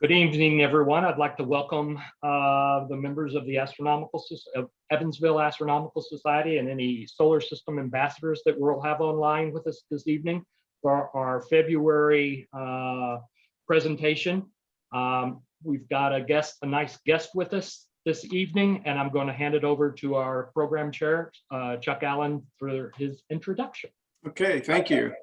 Good evening, everyone. I'd like to welcome the members of the Evansville Astronomical Society and any solar system ambassadors that we'll have online with us this evening for our February presentation. We've got a nice guest with us this evening, and I'm going to hand it over to our program chair, Chuck Allen, for his introduction. Okay, thank you.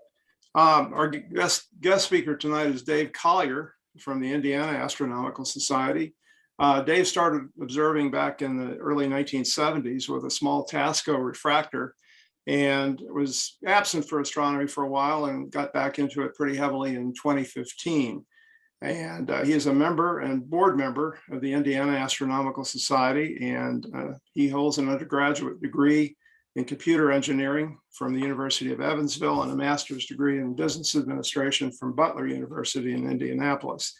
Our guest speaker tonight is Dave Collier from the Indiana Astronomical Society. Dave started observing back in the early 1970s with a small Tasco refractor and was absent for astronomy for a while and got back into it pretty heavily in 2015. And he is a member and board member of the Indiana Astronomical Society, and he holds an undergraduate degree in computer engineering from the University of Evansville and a master's degree in business administration from Butler University in Indianapolis.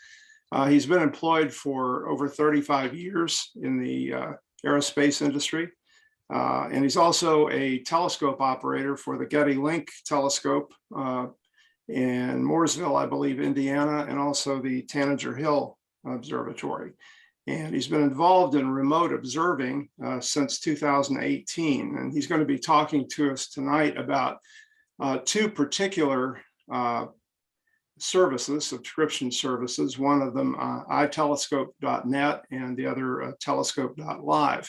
He's been employed for over 35 years in the aerospace industry. And he's also a telescope operator for the Getty Link telescope in Mooresville, I believe, Indiana, and also the Tanager Hill Observatory. And he's been involved in remote observing since 2018. And he's going to be talking to us tonight about two particular services, subscription services, one of them ITelescope.net and the other Telescope.Live,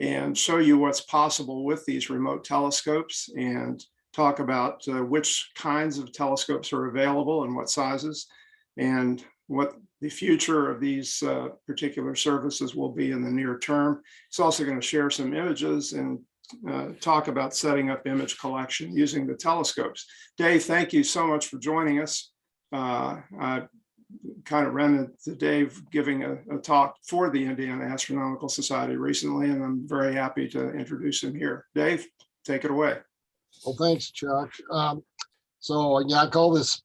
and show you what's possible with these remote telescopes and talk about which kinds of telescopes are available and what sizes and what the future of these particular services will be in the near term. It's also going to share some images and talk about setting up image collection using the telescopes. Dave, thank you so much for joining us. I kind of ran into Dave giving a talk for the Indiana Astronomical Society recently, and I'm very happy to introduce him here. Dave, take it away. Well, thanks, Chuck. So yeah, I call this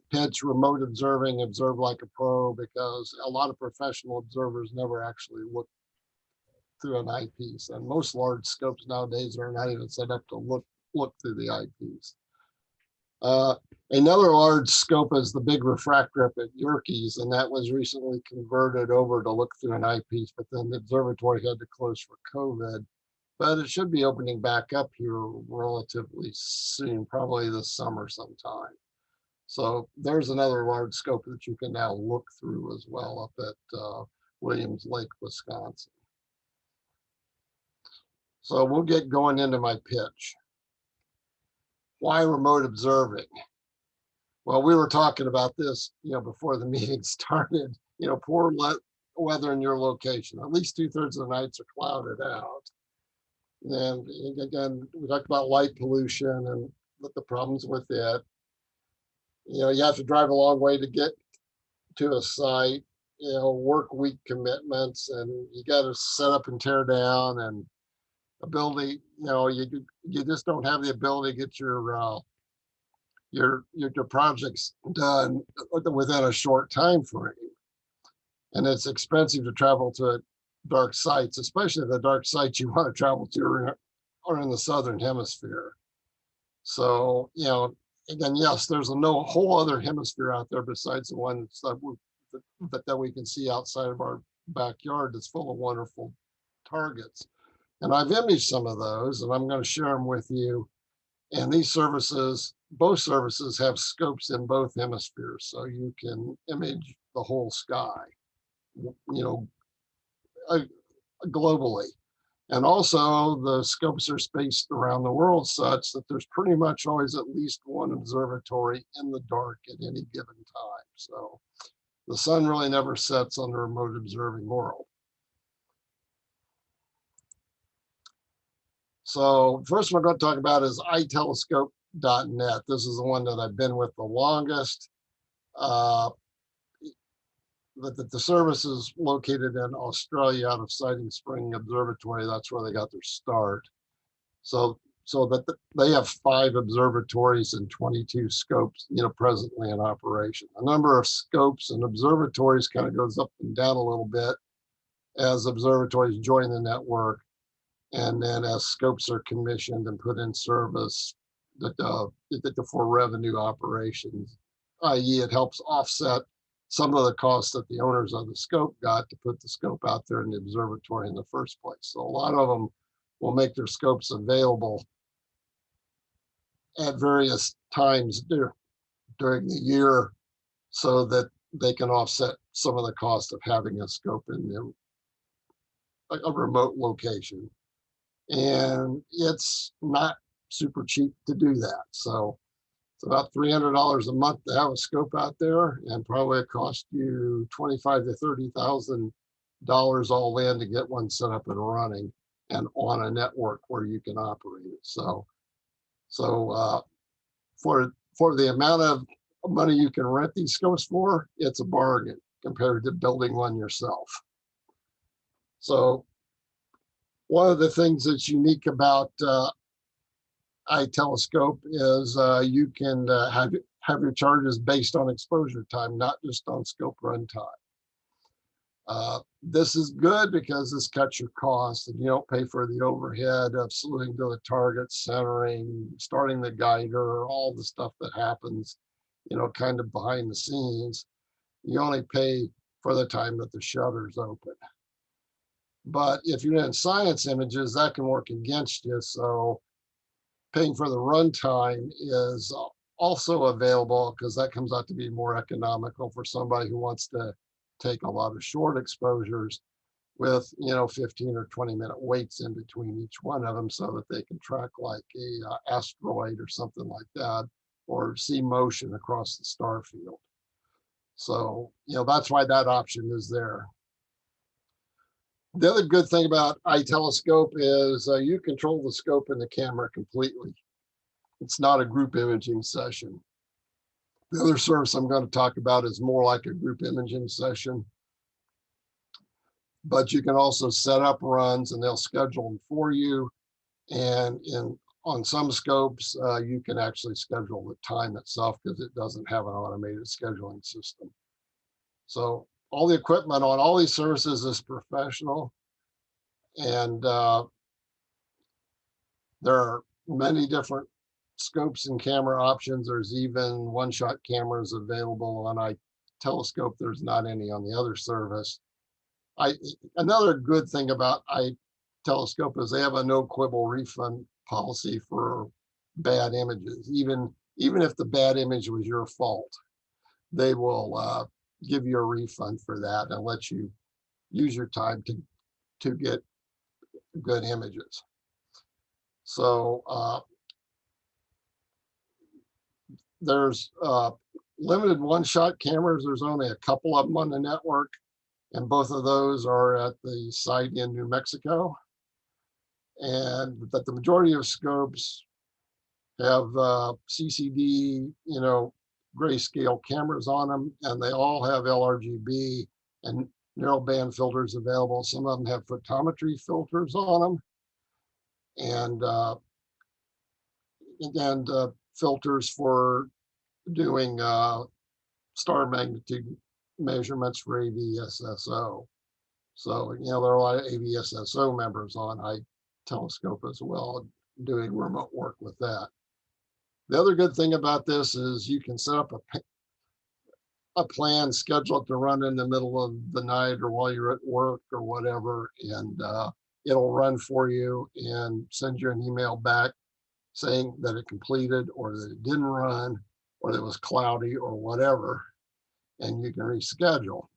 pitch remote observing, observe like a pro, because a lot of professional observers never actually look through an eyepiece, and most large scopes nowadays are not even set up to look through the eyepiece. Another large scope is the big refractor up at Yerkes, and that was recently converted over to look through an eyepiece, but then the observatory had to close for COVID. But it should be opening back up here relatively soon, probably this summer sometime. So there's another large scope that you can now look through as well up at Williams Lake, Wisconsin. So we'll get going into my pitch. Why remote observing? Well, we were talking about this, before the meeting started. Poor weather in your location. At least 2/3 of the nights are clouded out. And again, we talked about light pollution and the problems with it. You have to drive a long way to get to a site, work week commitments, and you got to set up and tear down, and ability, you just don't have the ability to get your projects done within a short time frame. And it's expensive to travel to dark sites, especially the dark sites you want to travel to are in the southern hemisphere. So, again, yes, there's no whole other hemisphere out there besides the one that we can see outside of our backyard that's full of wonderful targets. And I've imaged some of those, and I'm going to share them with you. And these services, both services have scopes in both hemispheres, so you can image the whole sky, globally. And also the scopes are spaced around the world such that there's pretty much always at least one observatory in the dark at any given time. So the sun really never sets on the remote observing world. So first one I'm going to talk about is ITelescope.net. This is the one that I've been with the longest. The service is located in Australia out of Siding Spring Observatory. That's where they got their start. So that they have 5 observatories and 22 scopes, presently in operation. The number of scopes and observatories kind of goes up and down a little bit as observatories join the network, and then as scopes are commissioned and put in service for revenue operations. i.e. it helps offset some of the costs that the owners of the scope got to put the scope out there in the observatory in the first place. So a lot of them will make their scopes available at various times during the year so that they can offset some of the cost of having a scope in a remote location. And it's not super cheap to do that. So it's about $300 a month to have a scope out there, and probably it cost you $25,000 to $30,000 all in to get one set up and running and on a network where you can operate it. So for the amount of money you can rent these scopes for, it's a bargain compared to building one yourself. So one of the things that's unique about iTelescope is you can have your charges based on exposure time, not just on scope run time. This is good because this cuts your costs and you don't pay for the overhead of saluting to the target, centering, starting the guider, all the stuff that happens, kind of behind the scenes. You only pay for the time that the shutter's open. But if you're in science images, that can work against you. So paying for the runtime is also available because that comes out to be more economical for somebody who wants to take a lot of short exposures with 15 or 20-minute waits in between each one of them so that they can track like a asteroid or something like that, or see motion across the star field. So that's why that option is there. The other good thing about iTelescope is you control the scope and the camera completely. It's not a group imaging session. The other service I'm going to talk about is more like a group imaging session. But you can also set up runs and they'll schedule them for you. And on some scopes, you can actually schedule the time itself because it doesn't have an automated scheduling system. So all the equipment on all these services is professional. And there are many different scopes and camera options. There's even one-shot cameras available on iTelescope. There's not any on the other service. Another good thing about iTelescope is they have a no quibble refund policy for bad images. Even if the bad image was your fault, they will give you a refund for that and let you use your time to get good images. So there's limited one-shot cameras. There's only a couple of them on the network, and both of those are at the site in New Mexico. And but the majority of scopes have CCD, grayscale cameras on them, and they all have LRGB and narrowband filters available. Some of them have photometry filters on them, and filters for doing star magnitude measurements for AVSSO. So, there are a lot of AVSSO members on iTelescope as well, doing remote work with that. The other good thing about this is you can set up a plan, schedule it to run in the middle of the night or while you're at work or whatever, and it'll run for you and send you an email back saying that it completed or that it didn't run or that it was cloudy or whatever, and you can reschedule.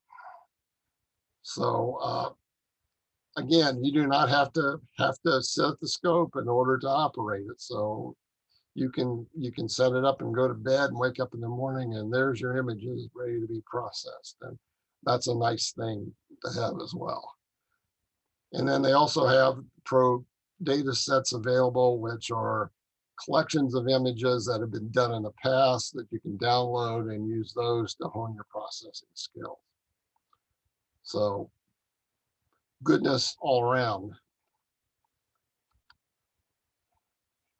So again, you do not have to set the scope in order to operate it. So you can set it up and go to bed and wake up in the morning and there's your images ready to be processed. And that's a nice thing to have as well. And then they also have pro data sets available, which are collections of images that have been done in the past that you can download and use those to hone your processing skills. So goodness all around.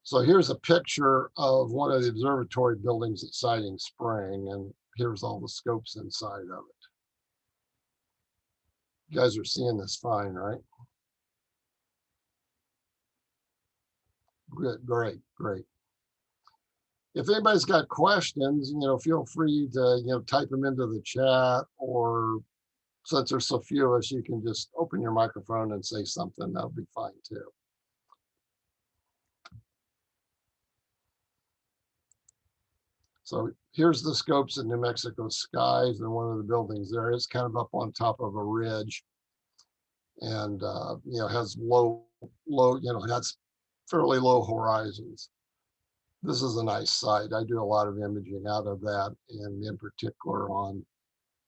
So here's a picture of one of the observatory buildings at Siding Spring, and here's all the scopes inside of it. You guys are seeing this fine, right? Good, great. if anybody's got questions, feel free to, type them into the chat, or since there's so few of us, you can just open your microphone and say something. That'll be fine too. So here's the scopes in New Mexico skies, and one of the buildings there is kind of up on top of a ridge, and has low, has fairly low horizons. This is a nice site. I do a lot of imaging out of that, and in particular on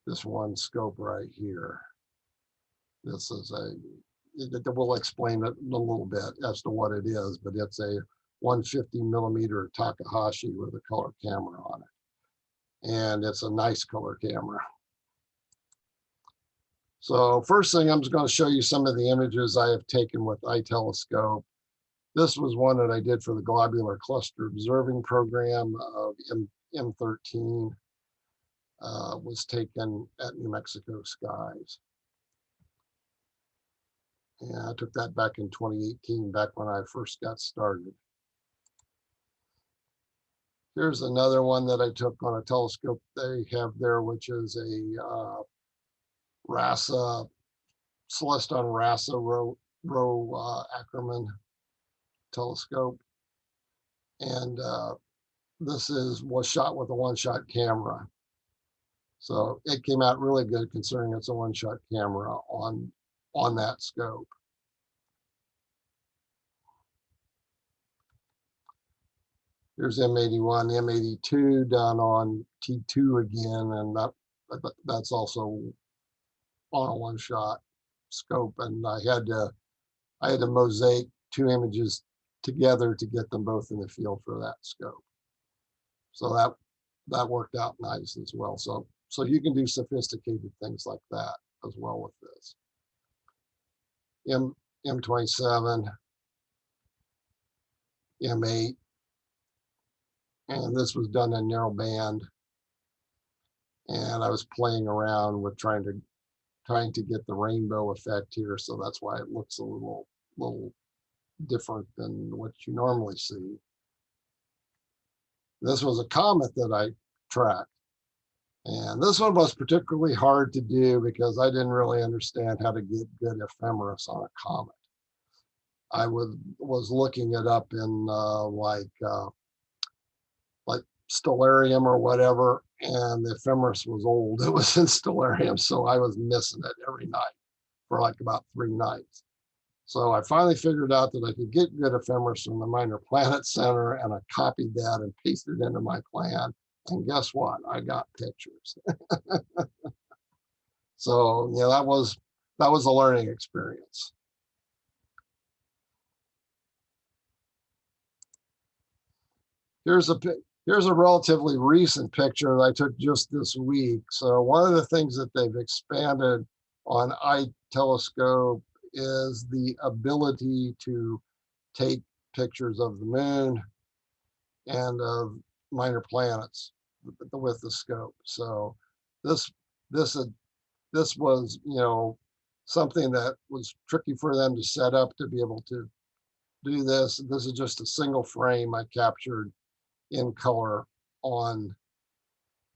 this one scope right here. This is we'll explain it in a little bit as to what it is, but it's a 150 millimeter Takahashi with a color camera on it. And it's a nice color camera. So first thing, I'm just going to show you some of the images I have taken with iTelescope. This was one that I did for the Globular Cluster Observing Program of M13. Was taken at New Mexico skies. And I took that back in 2018, back when I first got started. Here's another one that I took on a telescope they have there, which is a RASA, Celeston RASA row Ackerman telescope. And this was shot with a one-shot camera. So it came out really good considering it's a one-shot camera on that scope. Here's M81, M82 done on T2 again, and that's also on a one-shot scope. And I had to mosaic two images together to get them both in the field for that scope. So that worked out nice as well. So you can do sophisticated things like that as well with this. M27, M8, and this was done in narrow band. And I was playing around with trying to get the rainbow effect here, so that's why it looks a little different than what you normally see. This was a comet that I tracked. And this one was particularly hard to do because I didn't really understand how to get good ephemeris on a comet. I was looking it up in like Stellarium or whatever, and the ephemeris was old. It was in Stellarium, so I was missing it every night for like about 3 nights. So I finally figured out that I could get good ephemeris from the Minor Planet Center, and I copied that and pasted it into my plan. And guess what? I got pictures. So yeah, that was a learning experience. Here's a relatively recent picture that I took just this week. So one of the things that they've expanded on iTelescope is the ability to take pictures of the moon and of minor planets with the scope. So this was, something that was tricky for them to set up to be able to do this. This is just a single frame I captured in color on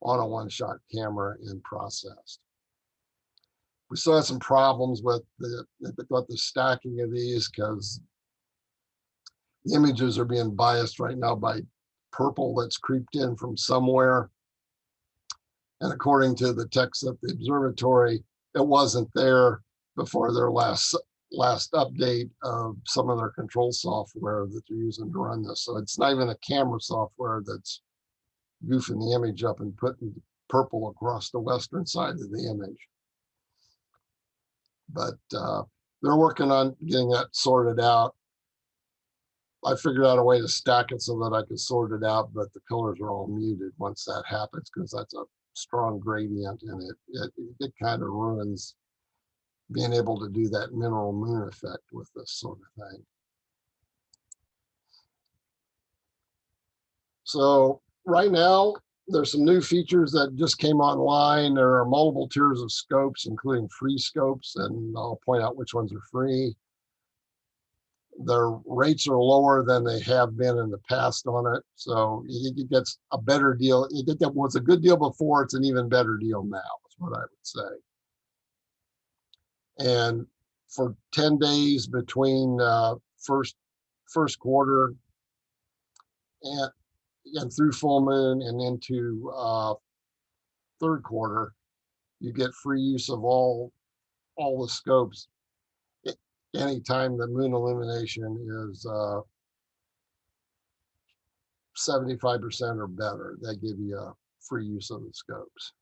a one-shot camera and processed. We still had some problems with the stacking of these because the images are being biased right now by purple that's creeped in from somewhere. And according to the techs at the observatory, it wasn't there before their last update of some of their control software that they're using to run this. So it's not even a camera software that's goofing the image up and putting purple across the western side of the image. But they're working on getting that sorted out. I figured out a way to stack it so that I could sort it out, but the colors are all muted once that happens because that's a strong gradient, and it kind of ruins being able to do that mineral moon effect with this sort of thing. So right now, there's some new features that just came online. There are multiple tiers of scopes, including free scopes, and I'll point out which ones are free. their rates are lower than they have been in the past on it. So it gets a better deal. It was a good deal before. It's an even better deal now, is what I would say. And for 10 days between first quarter and through full moon and into third quarter, you get free use of all the scopes anytime the moon illumination is 75% or better. They give you a free use of the scopes.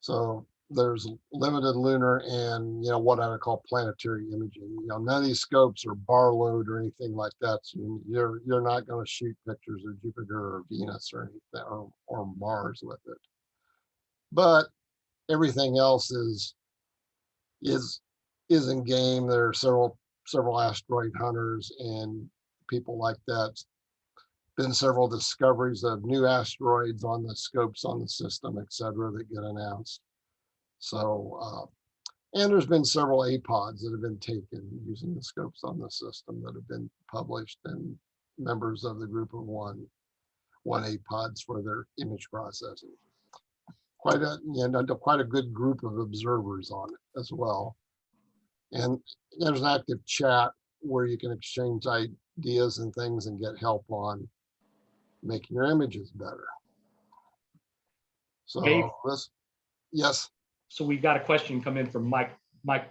So there's limited lunar and, you know, what I would call planetary imaging. You know, none of these scopes are bar load or anything like that. So you're not going to shoot pictures of Jupiter or Venus or anything or Mars with it. But everything else is in game. There are several asteroid hunters and people like that. Been several discoveries of new asteroids on the scopes on the system, et cetera, that get announced. So, and there's been several APODs that have been taken using the scopes on the system that have been published, and members of the group of one APODs for their image processing. Quite a good group of observers on it as well. And there's an active chat where you can exchange ideas and things and get help on making your images better. So Dave? Yes. So we've got a question come in from Mike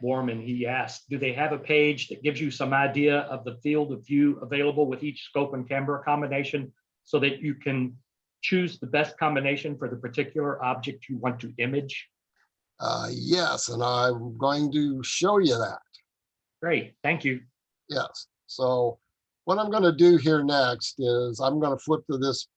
Borman. He asked, do they have a page that gives you some idea of the field of view available with each scope and camera combination so that you can choose the best combination for the particular object you want to image? Yes, and I'm going to show you that. Great, thank you. Yes. So what I'm going to do here next is I'm going to flip to this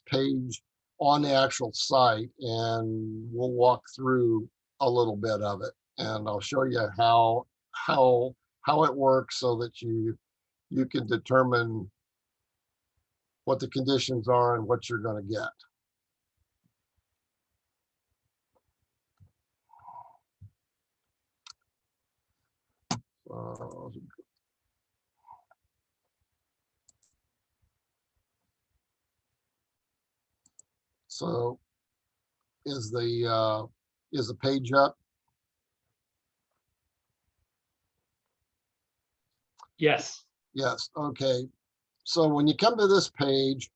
page on the actual site, and we'll walk through a little bit of it, and I'll show you how it works so that you can determine what the conditions are and what you're going to get. So is the page up? Yes. Yes. Okay. So when you come to this page,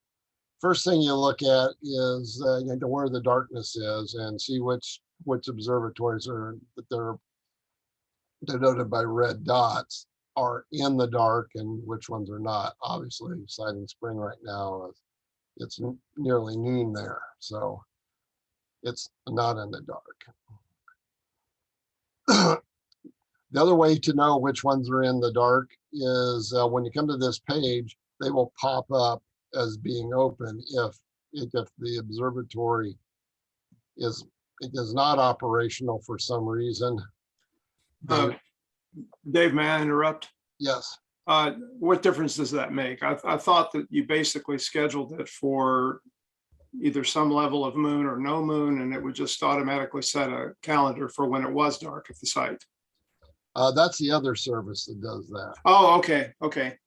first thing you look at is where the darkness is and see which observatories are that they're denoted by red dots are in the dark and which ones are not. Obviously, Siding Spring right now, it's nearly noon there, so it's not in the dark. The other way to know which ones are in the dark is when you come to this page, they will pop up as being open if the observatory is not operational for some reason. Dave, may I interrupt? Yes. What difference does that make? I thought that you basically scheduled it for either some level of moon or no moon, and it would just automatically set a calendar for when it was dark at the site. That's the other service that does that. Oh, okay. Okay.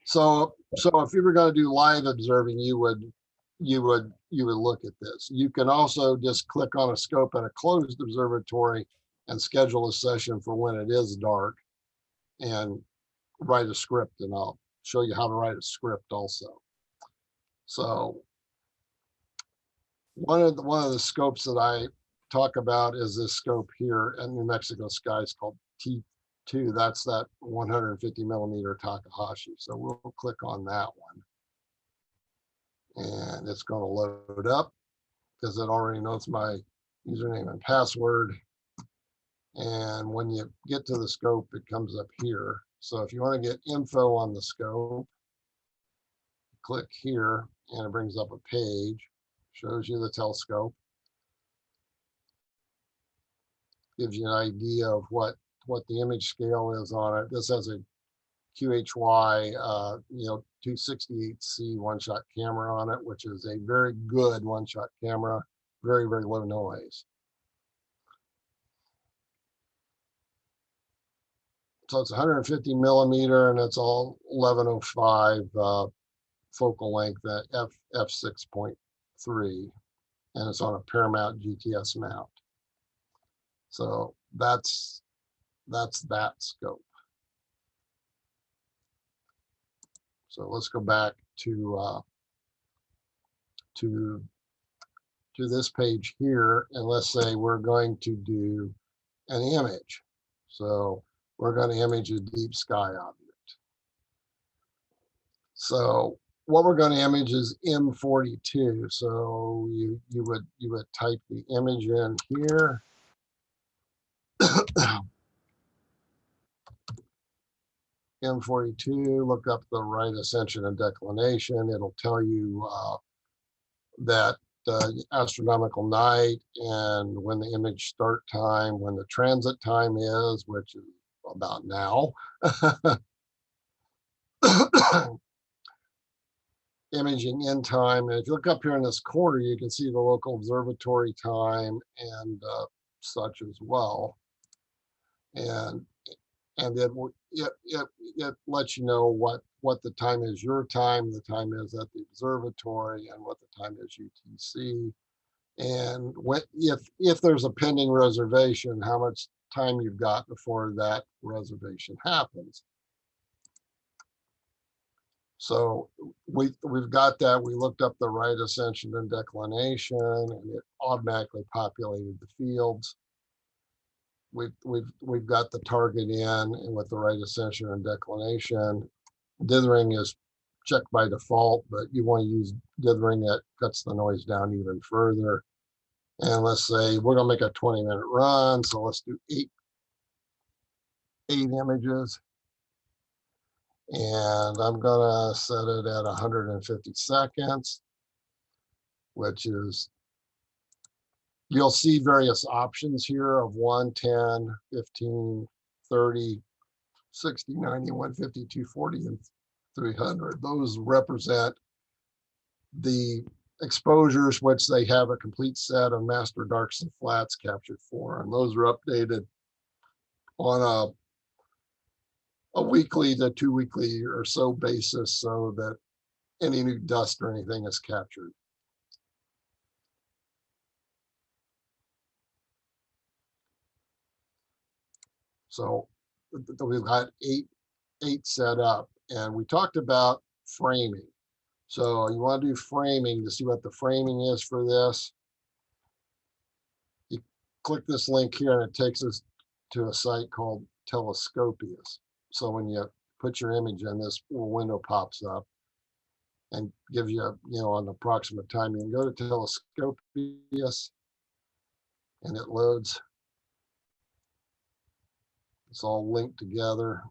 So if you were going to do live observing, you would look at this. You can also just click on a scope at a closed observatory and schedule a session for when it is dark and write a script, and I'll show you how to write a script also. So one of the scopes that I talk about is this scope here in New Mexico skies called T2. That's that 150 millimeter Takahashi. So we'll click on that one, and it's going to load up because it already knows my username and password. And when you get to the scope, it comes up here. So if you want to get info on the scope, click here and it brings up a page, shows you the telescope, gives you an idea of what the image scale is on it. This has a QHY 268C one-shot camera on it, which is a very good one-shot camera, very, very low noise. So it's 150 millimeter and it's all 1105 focal length at f6.3, and it's on a Paramount GTS mount. So that's that scope. So let's go back to this page here, and let's say we're going to do an image. So we're going to image a deep sky object. So what we're going to image is M42. So you would type the image in here. M42, look up the right ascension and declination. It'll tell you that astronomical night and when the image start time, when the transit time is, which is about now. Imaging in time, and if you look up here in this corner, you can see the local observatory time and such as well. And it lets you know what the time is your time, the time is at the observatory, and what the time is UTC. And if there's a pending reservation, how much time you've got before that reservation happens. So we've got that. We looked up the right ascension and declination, and it automatically populated the fields. We've got the target in, and with the right ascension and declination. Dithering is checked by default, but you want to use dithering that cuts the noise down even further. And let's say we're gonna make a 20-minute run, so let's do eight images. And I'm gonna set it at 150 seconds, which is, you'll see various options here of 1, 10, 15, 30, 60, 90, 150, 240, and 300. Those represent the exposures, which they have a complete set of master darks and flats captured for, and those are updated on a weekly to 2 weekly or so basis, so that any new dust or anything is captured. So we've got eight set up, and we talked about framing. So you want to do framing to see what the framing is for this. You click this link here and it takes us to a site called Telescopius. So when you put your image in, this little window pops up and gives you an approximate time. You can go to Telescopius and it loads. It's all linked together.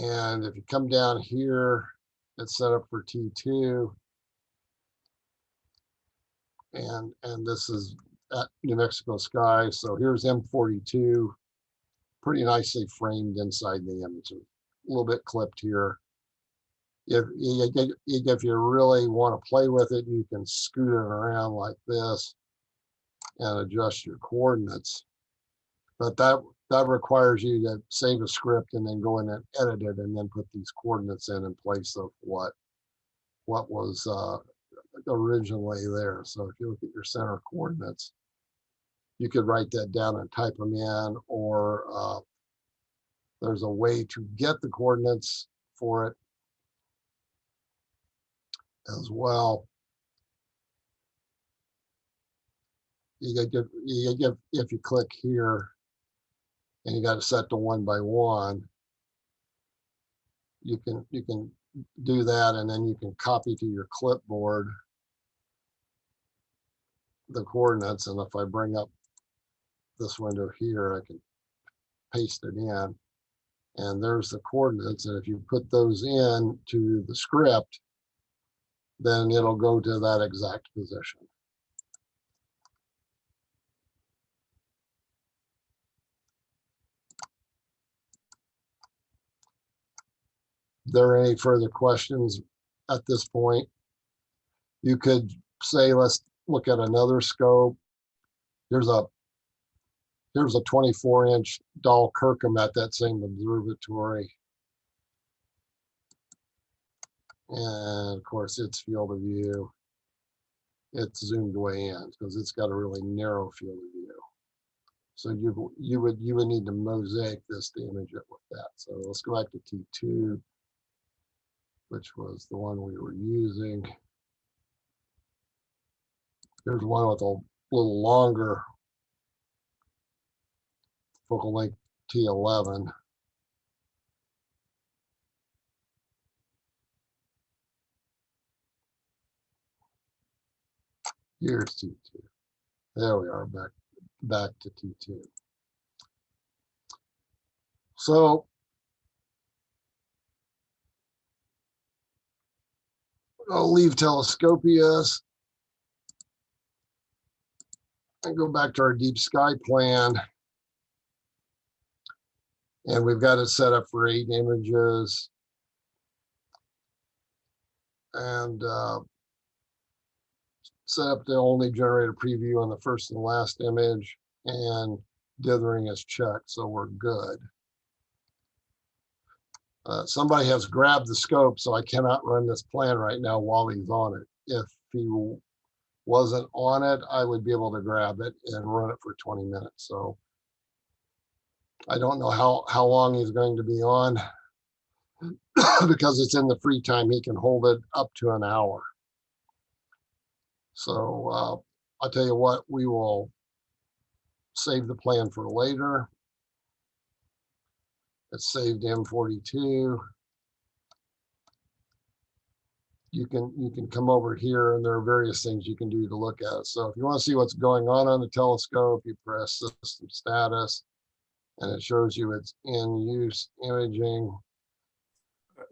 And if you come down here, it's set up for T2. And this is at New Mexico sky. So here's M42, pretty nicely framed inside the image. A little bit clipped here. If you really want to play with it, you can scoot it around like this and adjust your coordinates. But that requires you to save a script and then go in and edit it and then put these coordinates in place of what was originally there. So if you look at your center coordinates, you could write that down and type them in, or there's a way to get the coordinates for it as well. If you click here and you got it set to 1 by 1, you can do that, and then you can copy to your clipboard the coordinates. And if I bring up this window here, I can paste it in, and there's the coordinates. And if you put those in to the script, then it'll go to that exact position. There are any further questions at this point? You could say, let's look at another scope. Here's a Here's a 24-inch Dahl Kirkham at that same observatory. And of course, its field of view, it's zoomed way in because it's got a really narrow field of view. So you would need to mosaic this to image it with that. So let's go back to T2, which was the one we were using. There's one with a little longer focal length, T11. Here's T2. There we are, back to T2. So I'll leave Telescopius and go back to our deep sky plan. And we've got it set up for 8 images. And set up to only generate a preview on the first and last image, and dithering is checked, so we're good. Somebody has grabbed the scope, so I cannot run this plan right now while he's on it. If he wasn't on it, I would be able to grab it and run it for 20 minutes. So I don't know how long he's going to be on because it's in the free time. He can hold it up to an hour. So I'll tell you what, we will save the plan for later. It's saved M42. You can come over here and there are various things you can do to look at it. So if you want to see what's going on the telescope, you press system status and it shows you it's in use imaging.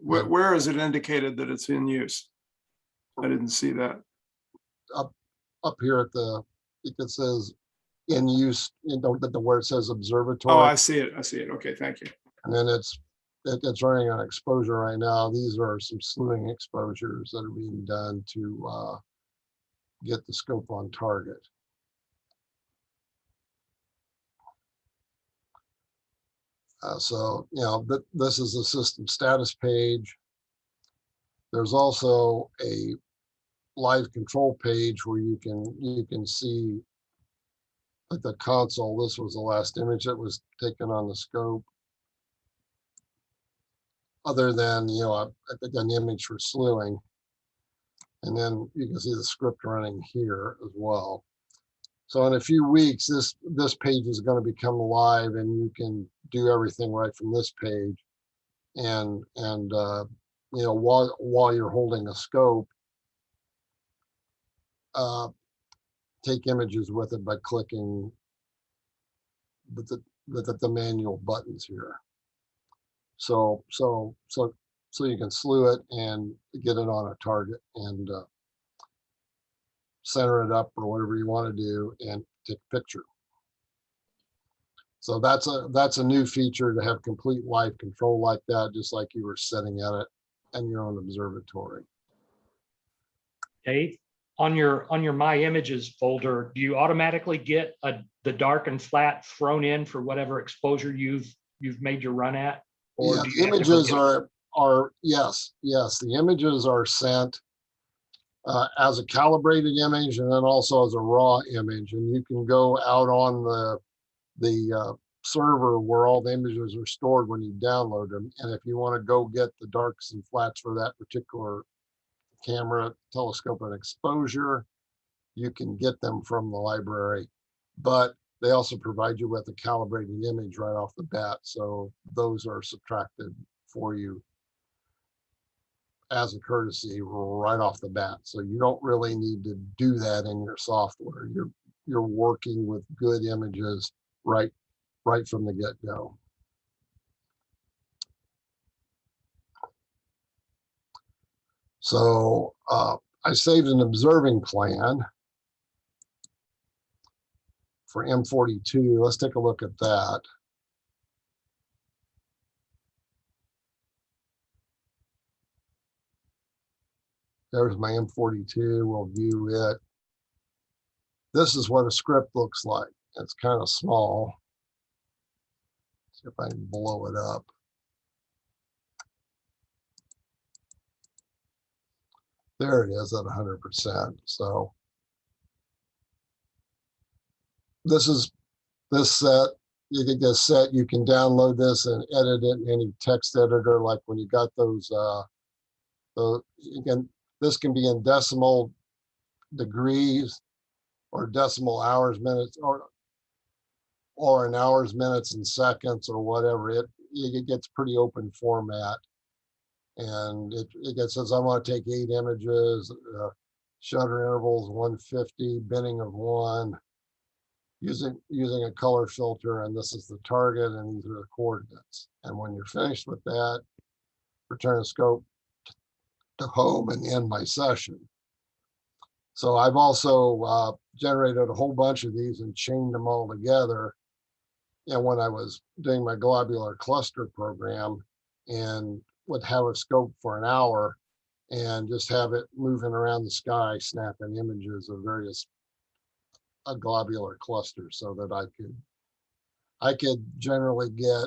Where is it indicated that it's in use? I didn't see that. Up here at it says in use, where it says observatory. Oh, I see it. I see it. Okay, thank you. And then it's running on exposure right now. These are some slewing exposures that are being done to get the scope on target. So, this is the system status page. There's also a live control page where you can see at the console. This was the last image that was taken on the scope. Other than, an image for slewing. And then you can see the script running here as well. So in a few weeks, this page is going to become live and you can do everything right from this page. And while you're holding a scope, take images with it by clicking the manual buttons here. So you can slew it and get it on a target and center it up or whatever you want to do and take a picture. So that's a new feature to have complete live control like that, just like you were setting at it in your own observatory. Dave, on your My Images folder, do you automatically get the dark and flat thrown in for whatever exposure you've made your run at? Or Yeah, do the you images are yes, the images are sent as a calibrated image and then also as a raw image, and you can go out on the server where all the images are stored when you download them. And if you want to go get the darks and flats for that particular camera, telescope, and exposure, you can get them from the library. But they also provide you with a calibrated image right off the bat. So those are subtracted for you as a courtesy right off the bat. So you don't really need to do that in your software. You're working with good images right from the get-go. So I saved an observing plan for M42. Let's take a look at that. There's my M42. We'll view it. This is what a script looks like. It's kind of small. See if I can blow it up. There it is at 100%. So this set, you get this set, you can download this and edit it in any text editor, like when you got those, this can be in decimal degrees or decimal hours, minutes, or in hours, minutes, and seconds, or whatever. It gets pretty open format. And it says, I want to take 8 images, shutter intervals 150, binning of 1, using a color filter, and this is the target, and these are the coordinates. And when you're finished with that, return the scope to home and end my session. So I've also generated a whole bunch of these and chained them all together. And when I was doing my globular cluster program, and would have a scope for an hour and just have it moving around the sky, snapping images of various globular clusters, so that I could generally get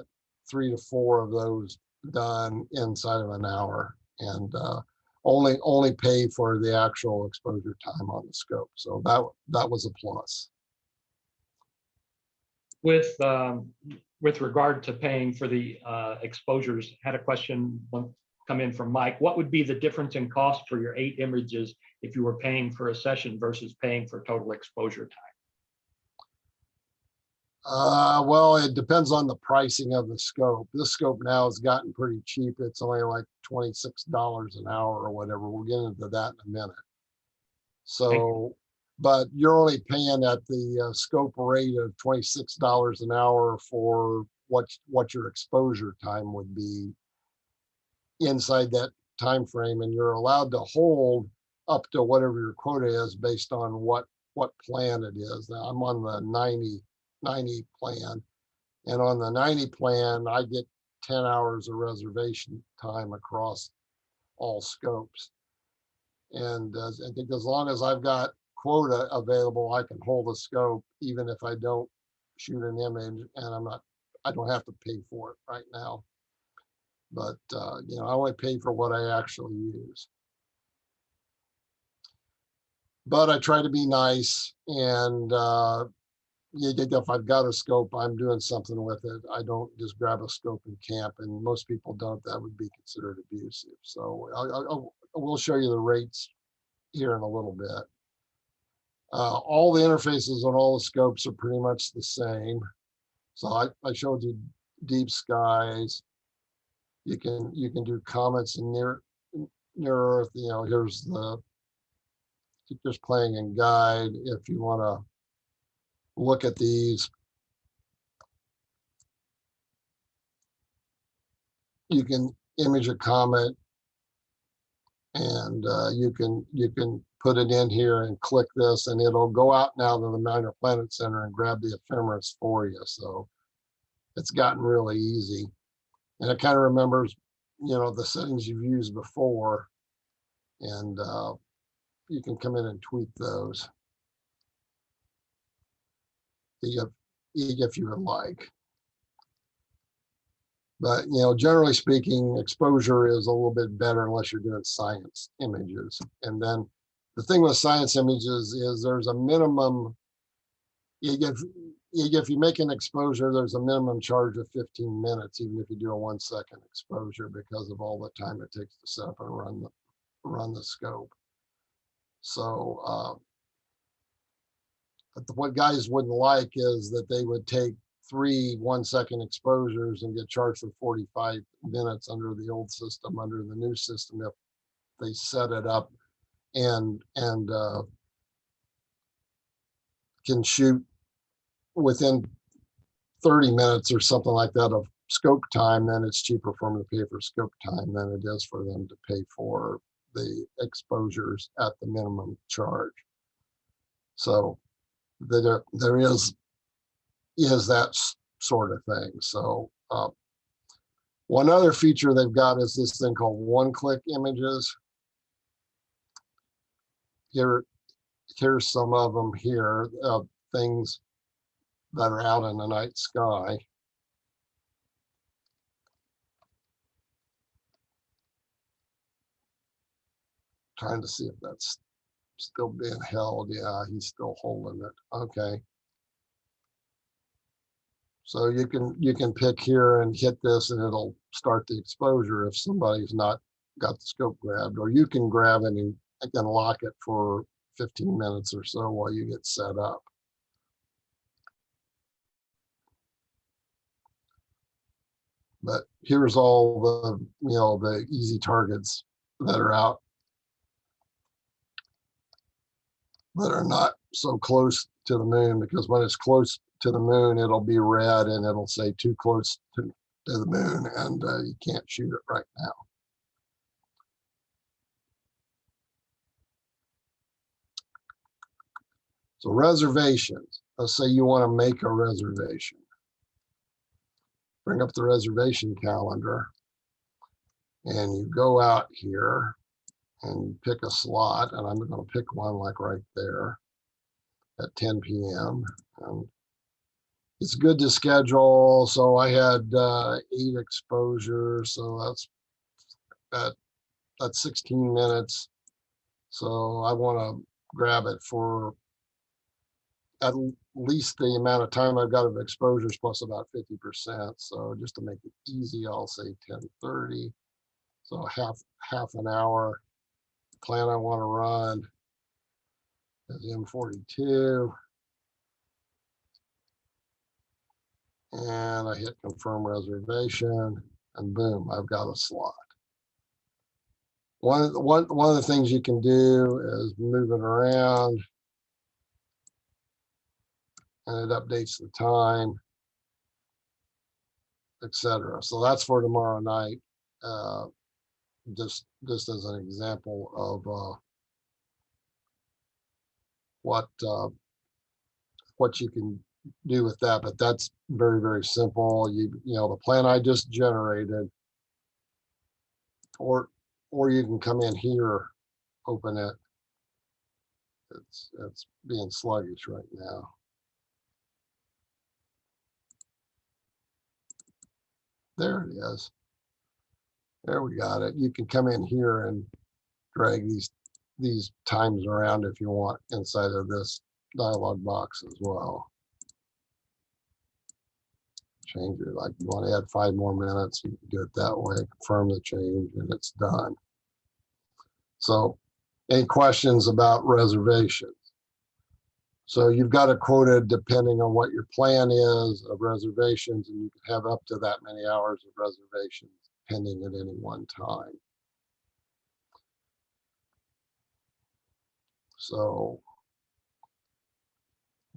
3 to 4 of those done inside of an hour, and only pay for the actual exposure time on the scope. So that was a plus. With regard to paying for the exposures, had a question come in from Mike. What would be the difference in cost for your 8 images if you were paying for a session versus paying for total exposure time? Well, it depends on the pricing of the scope. This scope now has gotten pretty cheap. It's only like $26 an hour or whatever. We'll get into that in a minute. So, but you're only paying at the scope rate of $26 an hour for what your exposure time would be inside that time frame, and you're allowed to hold up to whatever your quota is based on what plan it is. Now I'm on the 90 plan, and on the 90 plan I get 10 hours of reservation time across all scopes. And I think as long as I've got quota available, I can hold a scope even if I don't shoot an image, and I don't have to pay for it right now. But I only pay for what I actually use. But I try to be nice, and if I've got a scope, I'm doing something with it. I don't just grab a scope in camp, and most people don't. That would be considered abusive. So I will show you the rates here in a little bit. All the interfaces on all the scopes are pretty much the same. So I showed you deep skies. You can do comets and near Earth. Here's just playing in guide. If you want to look at these, you can image a comet, and you can put it in here and click this, and it'll go out now to the Minor Planet Center and grab the ephemeris for you. So it's gotten really easy, and it kind of remembers the settings you've used before, and you can come in and tweak those if you would like. But generally speaking, exposure is a little bit better unless you're doing science images. And then the thing with science images is there's a minimum. If you make an exposure, there's a minimum charge of 15 minutes, even if you do a 1-second exposure, because of all the time it takes to set up and run the scope. So what guys wouldn't like is that they would take 3 1-second exposures and get charged for 45 minutes under the old system. Under the new system, if they set it up and can shoot within 30 minutes or something like that of scope time, then it's cheaper for them to pay for scope time than it is for them to pay for the exposures at the minimum charge. So there is that sort of thing. So one other feature they've got is this thing called one-click images. Here's some of them here, things that are out in the night sky. Trying to see if that's still being held. Yeah, he's still holding it. Okay. So you can pick here and hit this and it'll start the exposure if somebody's not got the scope grabbed, or you can grab it and lock it for 15 minutes or so while you get set up. But here's all the, the easy targets that are out that are not so close to the moon, because when it's close to the moon, it'll be red and it'll say too close to the moon, and you can't shoot it right now. So reservations, let's say you want to make a reservation. Bring up the reservation calendar and you go out here and pick a slot, and I'm going to pick one like right there at 10 p.m. It's good to schedule. So I had 8 exposures, so that's 16 minutes. So I want to grab it for at least the amount of time I've got of exposures plus about 50%. So just to make it easy, I'll say 10:30. So half an hour. Plan I want to run is M42. And I hit confirm reservation, and boom, I've got a slot. One of the things you can do is move it around, and it updates the time, etc. So that's for tomorrow night. Just as an example of what you can do with that, but that's very, very simple. The plan I just generated, or you can come in here, open it. It's being sluggish right now. There it is. There, we got it. You can come in here and drag these times around if you want inside of this dialog box as well. Change it, like you want to add 5 more minutes, you can do it that way, confirm the change, and it's done. So any questions about reservations? So you've got it quoted depending on what your plan is of reservations, and you can have up to that many hours of reservations pending at any one time. So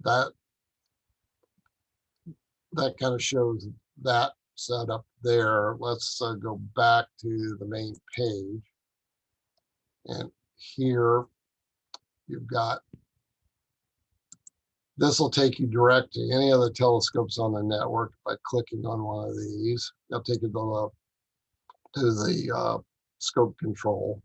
that kind of shows that setup there. Let's go back to the main page. And here you've got, this will take you direct to any of the telescopes on the network by clicking on one of these. They'll take you to the scope control.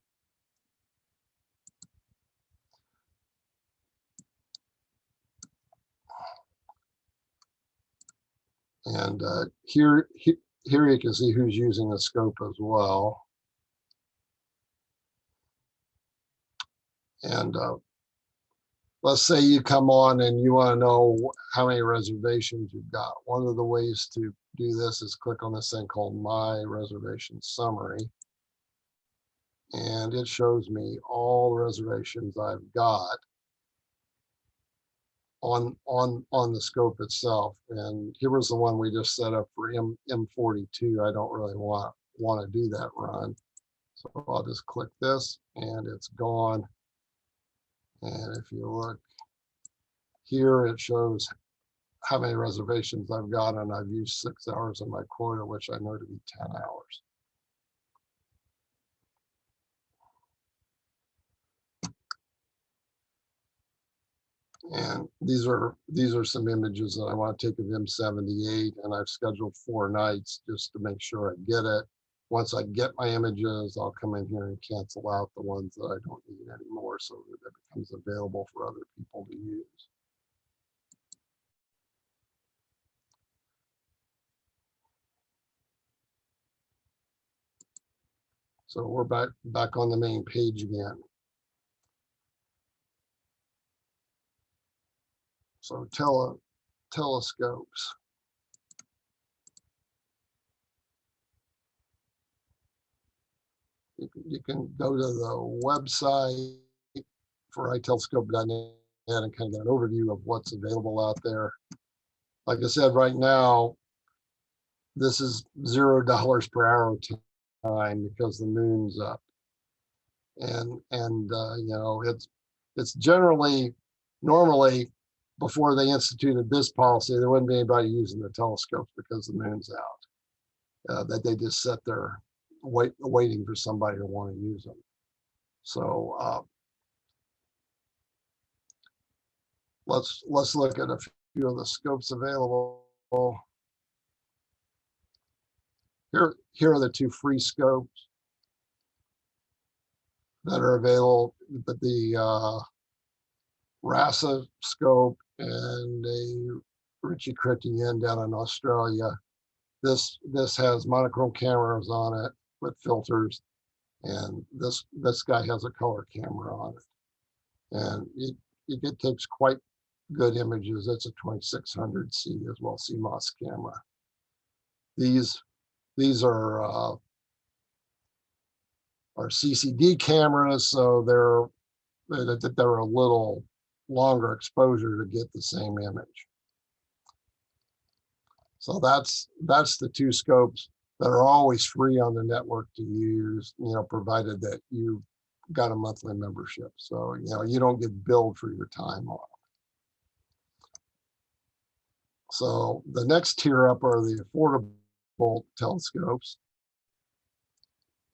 And here you can see who's using the scope as well. And let's say you come on and you want to know how many reservations you've got. One of the ways to do this is click on this thing called My Reservation Summary. And it shows me all the reservations I've got on the scope itself. And here was the one we just set up for M42. I don't really want to do that run. So I'll just click this and it's gone. And if you look here, it shows how many reservations I've got, and I've used 6 hours of my quota, which I know to be 10 hours. And these are some images that I want to take of M78, and I've scheduled 4 nights just to make sure I get it. Once I get my images, I'll come in here and cancel out the ones that I don't need anymore so that it becomes available for other people to use. So we're back on the main page again. So telescopes. You can go to the website for ITelescope.net and kind of get an overview of what's available out there. Like I said, right now, this is $0 per hour time because the moon's up. And you know, it's generally, normally, before they instituted this policy, there wouldn't be anybody using the telescopes because the moon's out. That they just sit there waiting for somebody to want to use them. So let's look at a few of the scopes available. Here are the two free scopes that are available, but the RASA scope and a Ritchie Chrétien down in Australia. This has monochrome cameras on it with filters, and this guy has a color camera on it, and it takes quite good images. It's a 2600C as well, CMOS camera. These are CCD cameras, so they're a little longer exposure to get the same image. So that's the two scopes that are always free on the network to use, you know, provided that you got a monthly membership. So, you know, you don't get billed for your time on. So the next tier up are the affordable telescopes.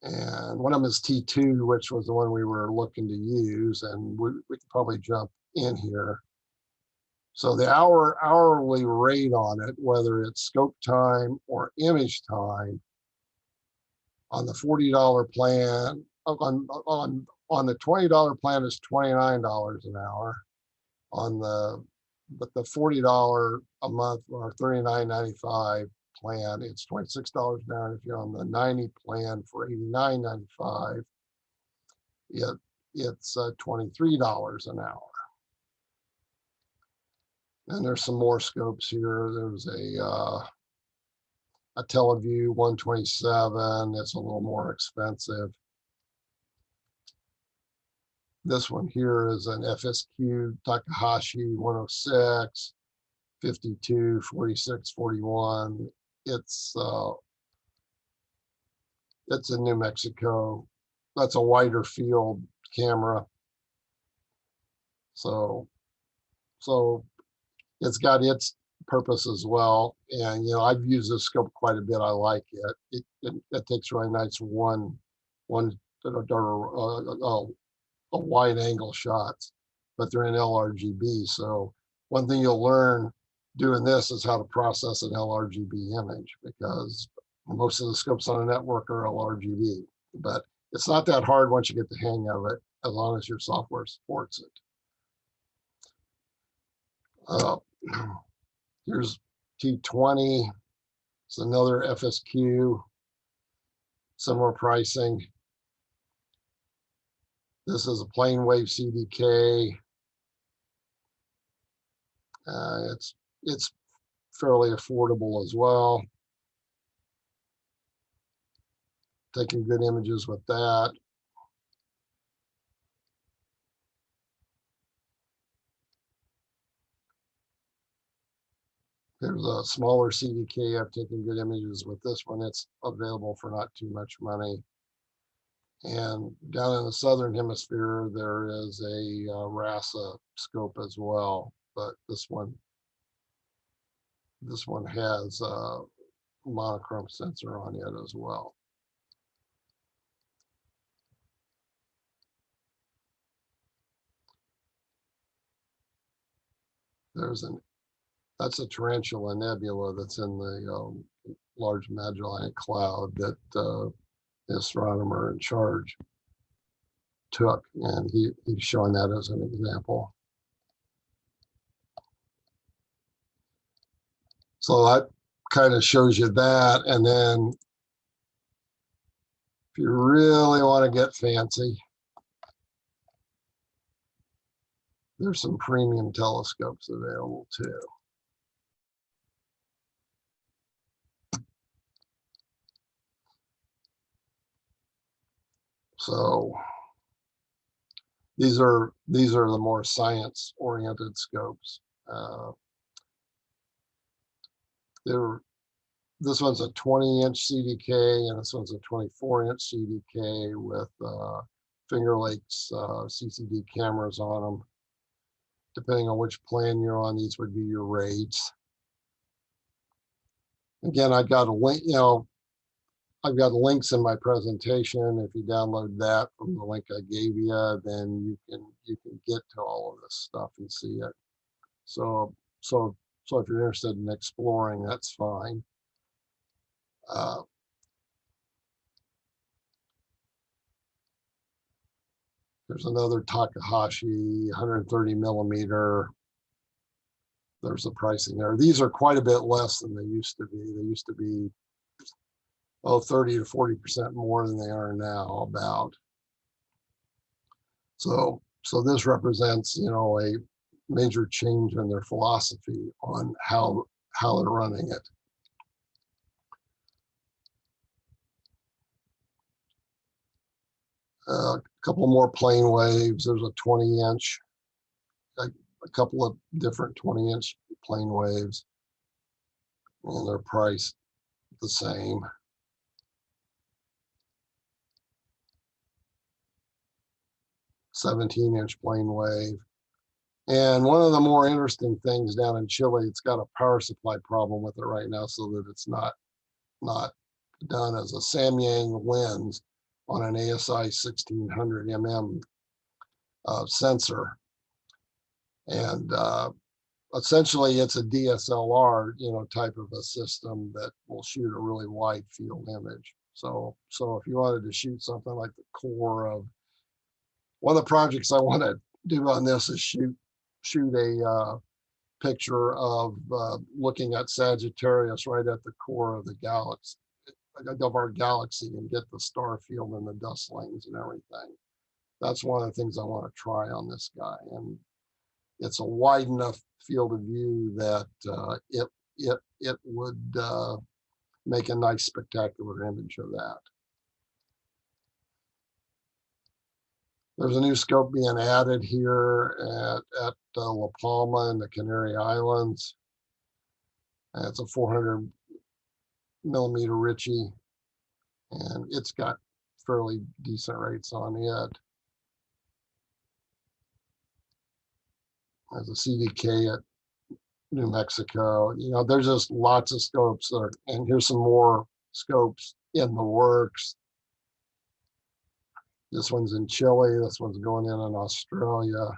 And one of them is T2, which was the one we were looking to use, and we could probably jump in here. So the hourly rate on it, whether it's scope time or image time, on the $40 plan, on the $20 plan is $29 an hour. But the $40 a month or $39.95 plan, it's $26 an hour. If you're on the 90 plan for $89.95, it's $23 an hour. And there's some more scopes here. There's a TeleView 127. It's a little more expensive. This one here is an FSQ Takahashi 106, 52, 46, 41. It's in New Mexico. That's a wider field camera. So it's got its purpose as well. And, you know, I've used this scope quite a bit. I like it. It takes really nice wide angle shots, but they're in LRGB. So one thing you'll learn doing this is how to process an LRGB image, because most of the scopes on a network are LRGB, but it's not that hard once you get the hang of it, as long as your software supports it. Here's T20. It's another FSQ, similar pricing. This is a plane wave CDK. It's fairly affordable as well. Taking good images with that. There's a smaller CDK. I've taken good images with this one. It's available for not too much money. And down in the Southern Hemisphere, there is a RASA scope as well, but this one has a monochrome sensor on it as well. That's a Tarantula Nebula that's in the Large Magellanic Cloud that the astronomer in charge took, and he's showing that as an example. So that kind of shows you that. And then if you really want to get fancy, There's some premium telescopes available too. So these are the more science-oriented scopes. This one's a 20-inch CDK, and this one's a 24-inch CDK with Finger Lakes CCD cameras on them. Depending on which plan you're on, these would be your rates. Again, I've got a link, I've got links in my presentation. If you download that from the link I gave you, then you can get to all of this stuff and see it. So if you're interested in exploring, that's fine. There's another Takahashi 130 millimeter. There's the pricing there. These are quite a bit less than they used to be. They used to be 30 to 40% more than they are now, about. So this represents, a major change in their philosophy on how they're running it. A couple more plane waves. There's a 20-inch, a couple of different 20-inch plane waves, and they're priced the same. "17-inch plane wave. And one of the more interesting things down in Chile, it's got a power supply problem with it right now, so that it's not done as a Samyang lens on an ASI 1600 mm sensor. And essentially it's a DSLR, type of a system that will shoot a really wide field image. So if you wanted to shoot something like the core of, one of the projects I want to do on this is shoot a picture of looking at Sagittarius right at the core of the galaxy, of our galaxy, and get the star field and the dust lanes and everything. That's one of the things I want to try on this guy, and it's a wide enough field of view that it would make a nice spectacular image of that. There's a new scope being added here at La Palma in the Canary Islands. And it's a 400 millimeter Ritchie, and it's got fairly decent rates on it. There's a CDK at New Mexico. There's just lots of scopes there, and here's some more scopes in the works. This one's in Chile. This one's going in Australia.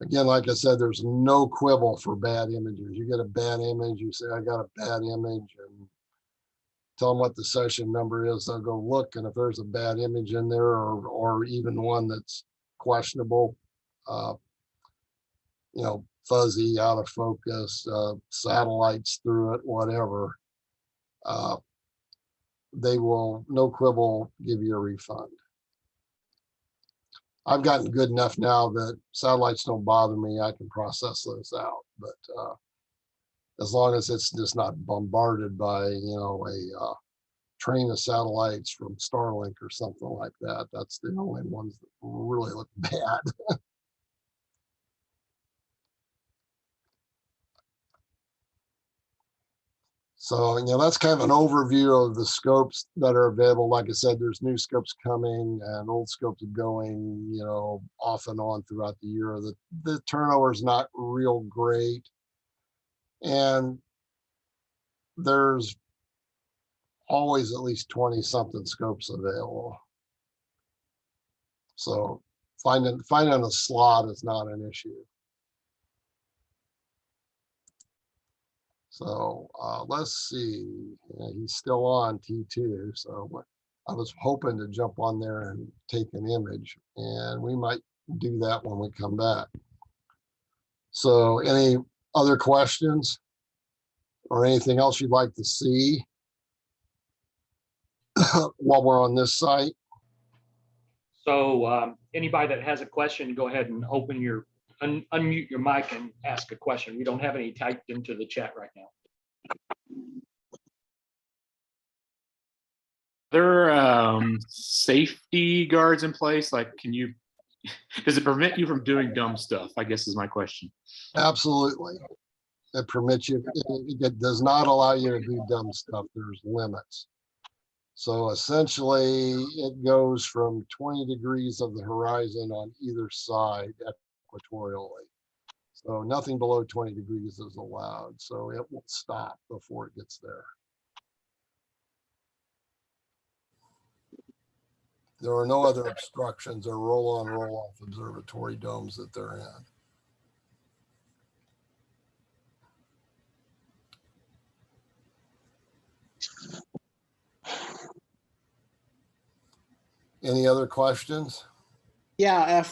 Again, like I said, there's no quibble for bad images. You get a bad image, you say, I got a bad image, and tell them what the session number is. They'll go look, and if there's a bad image in there, or even one that's questionable, fuzzy, out of focus, satellites through it, whatever, they will, no quibble, give you a refund. I've gotten good enough now that satellites don't bother me. I can process those out, but as long as it's just not bombarded by, a train of satellites from Starlink or something like that, that's the only ones that really look bad. So, that's kind of an overview of the scopes that are available. Like I said, there's new scopes coming and old scopes going, off and on throughout the year. The turnover is not real great. And there's always at least 20 something scopes available. So finding a slot is not an issue. So let's see, he's still on T2. So I was hoping to jump on there and take an image, and we might do that when we come back. So any other questions or anything else you'd like to see while we're on this site? So anybody that has a question, go ahead and open your, unmute your mic and ask a question. We don't have any typed into the chat right now. There safety guards in place? Like, does it prevent you from doing dumb stuff? I guess is my question. Absolutely. It permits you, it does not allow you to do dumb stuff. There's limits. So essentially it goes from 20 degrees of the horizon on either side equatorially. So nothing below 20 degrees is allowed. So it will stop before it gets there. There are no other obstructions or roll-on, roll-off observatory domes that they're in. Any other questions? Yeah,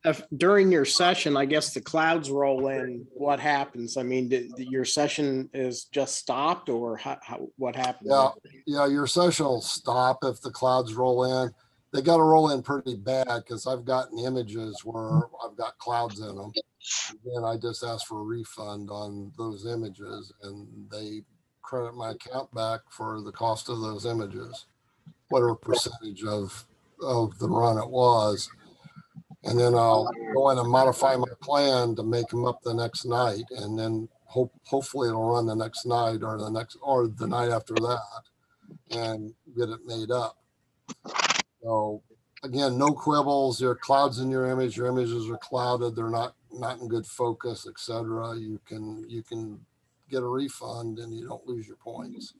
if during your session, I guess the clouds roll in, what happens? I mean, your session is just stopped, or what happens? Yeah, your session will stop if the clouds roll in. They got to roll in pretty bad because I've gotten images where I've got clouds in them. And I just ask for a refund on those images, and they credit my account back for the cost of those images, whatever percentage of the run it was. And then I'll go in and modify my plan to make them up the next night, and then hopefully it'll run the next night or the night after that and get it made up. So again, no quibbles. There are clouds in your image. Your images are clouded. They're not in good focus, etc. You can get a refund and you don't lose your points.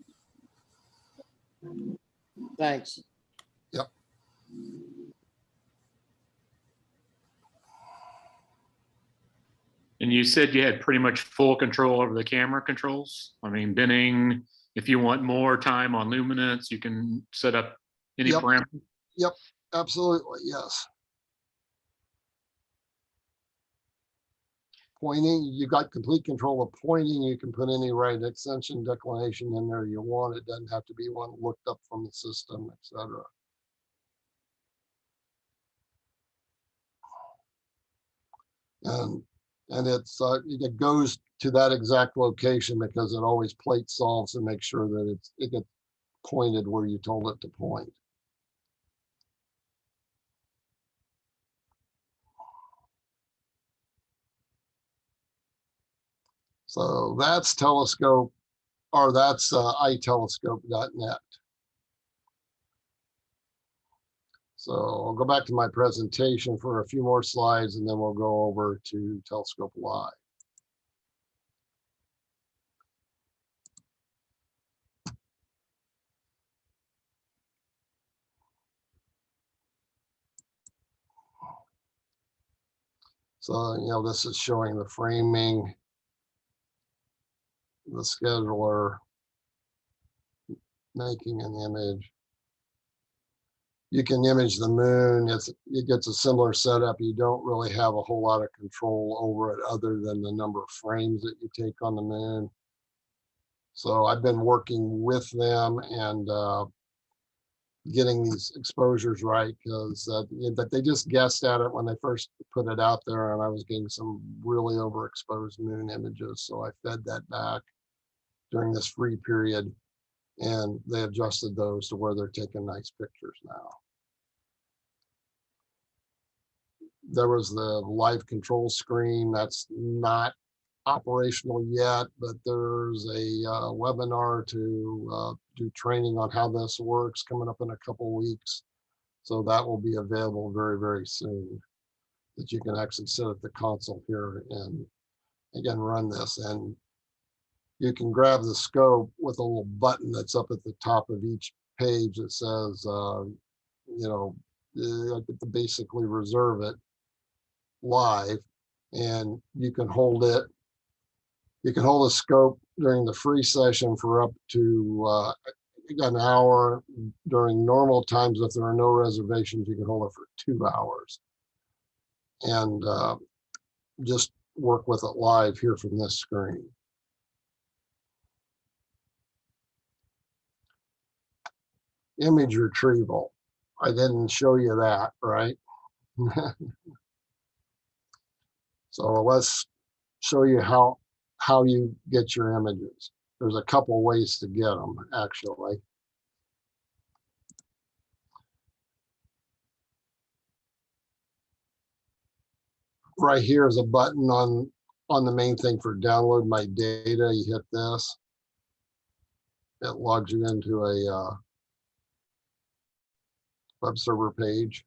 Thanks. Yep. And you said you had pretty much full control over the camera controls. I mean, binning, if you want more time on luminance, you can set up any parameter. Yep, absolutely, yes. Pointing, you got complete control of pointing. You can put any right extension declination in there you want. It doesn't have to be one looked up from the system, etc. And it goes to that exact location because it always plate solves and makes sure that it gets pointed where you told it to point. So that's Telescope, or that's ITelescope.net. So I'll go back to my presentation for a few more slides, and then we'll go over to Telescope.Live. So, this is showing the framing, the scheduler, making an image. You can image the moon. It gets a similar setup. You don't really have a whole lot of control over it other than the number of frames that you take on the moon. So I've been working with them and getting these exposures right because that they just guessed at it when they first put it out there, and I was getting some really overexposed moon images. So I fed that back during this free period, and they adjusted those to where they're taking nice pictures now. There was the live control screen that's not operational yet, but there's a webinar to do training on how this works coming up in a couple weeks. So that will be available very, very soon, that you can actually sit at the console here and again run this. And you can grab the scope with a little button that's up at the top of each page that says, basically reserve it live, and you can hold it. You can hold a scope during the free session for up to an hour. During normal times, if there are no reservations, you can hold it for 2 hours. And just work with it live here from this screen. Image retrieval. I didn't show you that, right? So let's show you how you get your images. There's a couple ways to get them, actually. Right here is a button on the main thing for download my data. You hit this. It logs you into a web server page.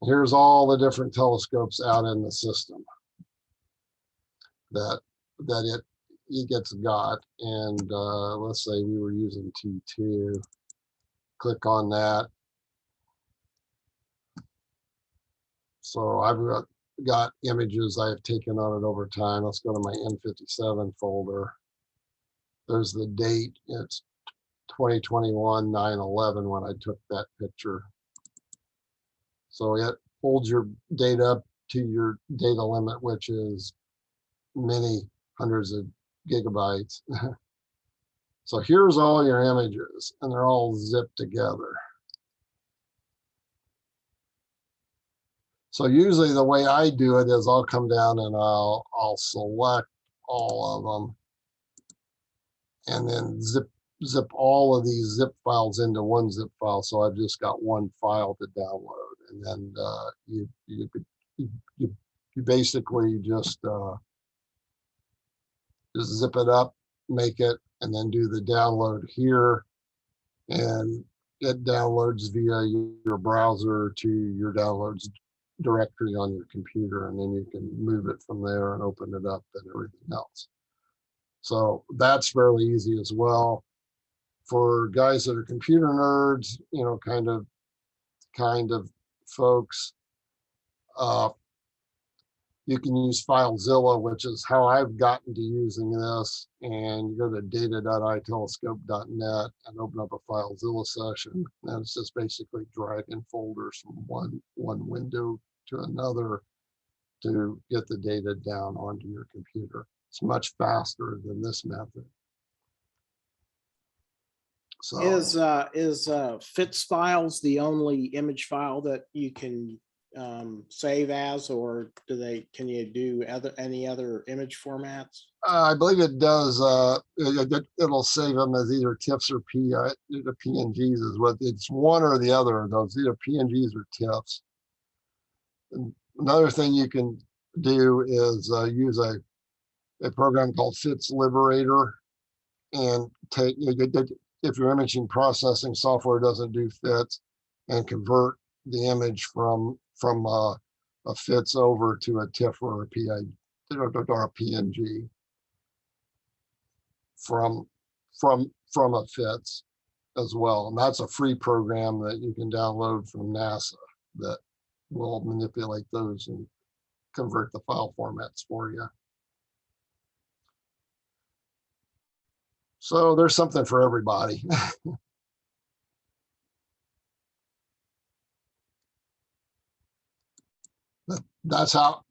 Here's all the different telescopes out in the system that it gets got. And let's say we were using T2. Click on that. So I've got images I have taken on it over time. Let's go to my N57 folder. There's the date. It's 2021 9/11 when I took that picture. So it holds your data up to your data limit, which is many hundreds of gigabytes. So here's all your images, and they're all zipped together. So usually the way I do it is I'll come down and I'll select all of them and then zip all of these zip files into one zip file. So I've just got one file to download, and then you basically just zip it up, make it, and then do the download here, and it downloads via your browser to your downloads directory on your computer, and then you can move it from there and open it up and everything else. So that's fairly easy as well. For guys that are computer nerds, you know, kind of folks, you can use FileZilla, which is how I've gotten to using this. And you go to data.itelescope.net and open up a FileZilla session. And it's just basically dragging folders from one window to another to get the data down onto your computer. It's much faster than this method. So Is FITS files the only image file that you can save as, or can you do any other image formats? I believe it does. It'll save them as either TIFFs or PNGs is what it's one or the other of those, either PNGs or TIFFs. And another thing you can do is use a program called FITS Liberator, and take, if your imaging processing software doesn't do FITS, and convert the image from a FITS over to a TIFF or a PNG from a FITS as well. And that's a free program that you can download from NASA that will manipulate those and convert the file formats for you. So there's something for everybody. That's how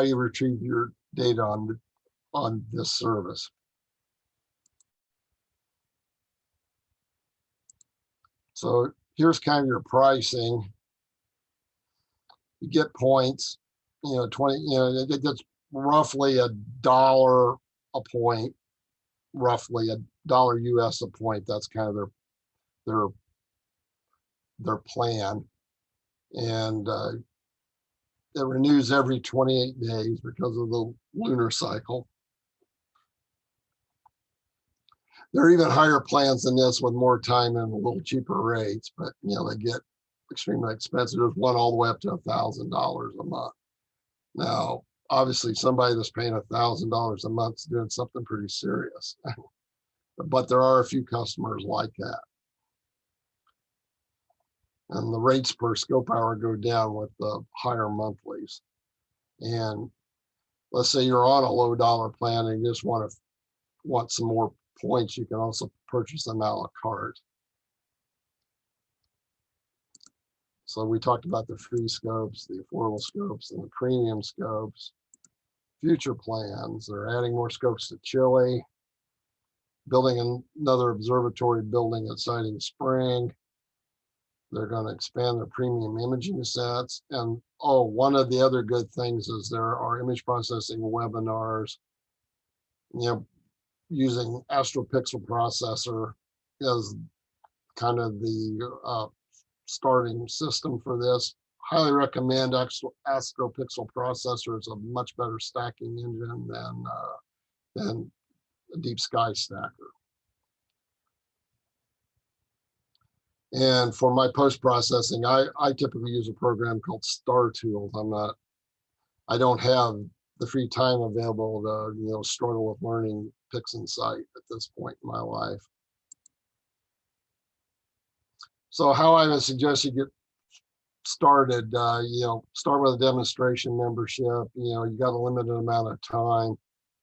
you retrieve your data on this service. So here's kind of your pricing. You get points, 20, that's roughly $1 a point, roughly $1 US a point. That's kind of their plan. And it renews every 28 days because of the lunar cycle. There are even higher plans than this with more time and a little cheaper rates, but they get extremely expensive. There's one all the way up to $1,000 a month. Now, obviously, somebody that's paying $1,000 a month is doing something pretty serious, but there are a few customers like that. And the rates per scope hour go down with the higher monthlies. And let's say you're on a low dollar plan and you just want some more points, you can also purchase them a la carte. So we talked about the free scopes, the affordable scopes, and the premium scopes. Future plans, they're adding more scopes to Chile, building another observatory building at Siding Spring, They're going to expand their premium imaging sets. And oh, one of the other good things is there are image processing webinars, using AstroPixel processor as kind of the starting system for this. Highly recommend AstroPixel processor. Is a much better stacking engine than a Deep Sky stacker. And for my post-processing, I typically use a program called Star Tools. I don't have the free time available to, struggle with learning PixInsight at this point in my life. So how I would suggest you get started, start with a demonstration membership. You got a limited amount of time.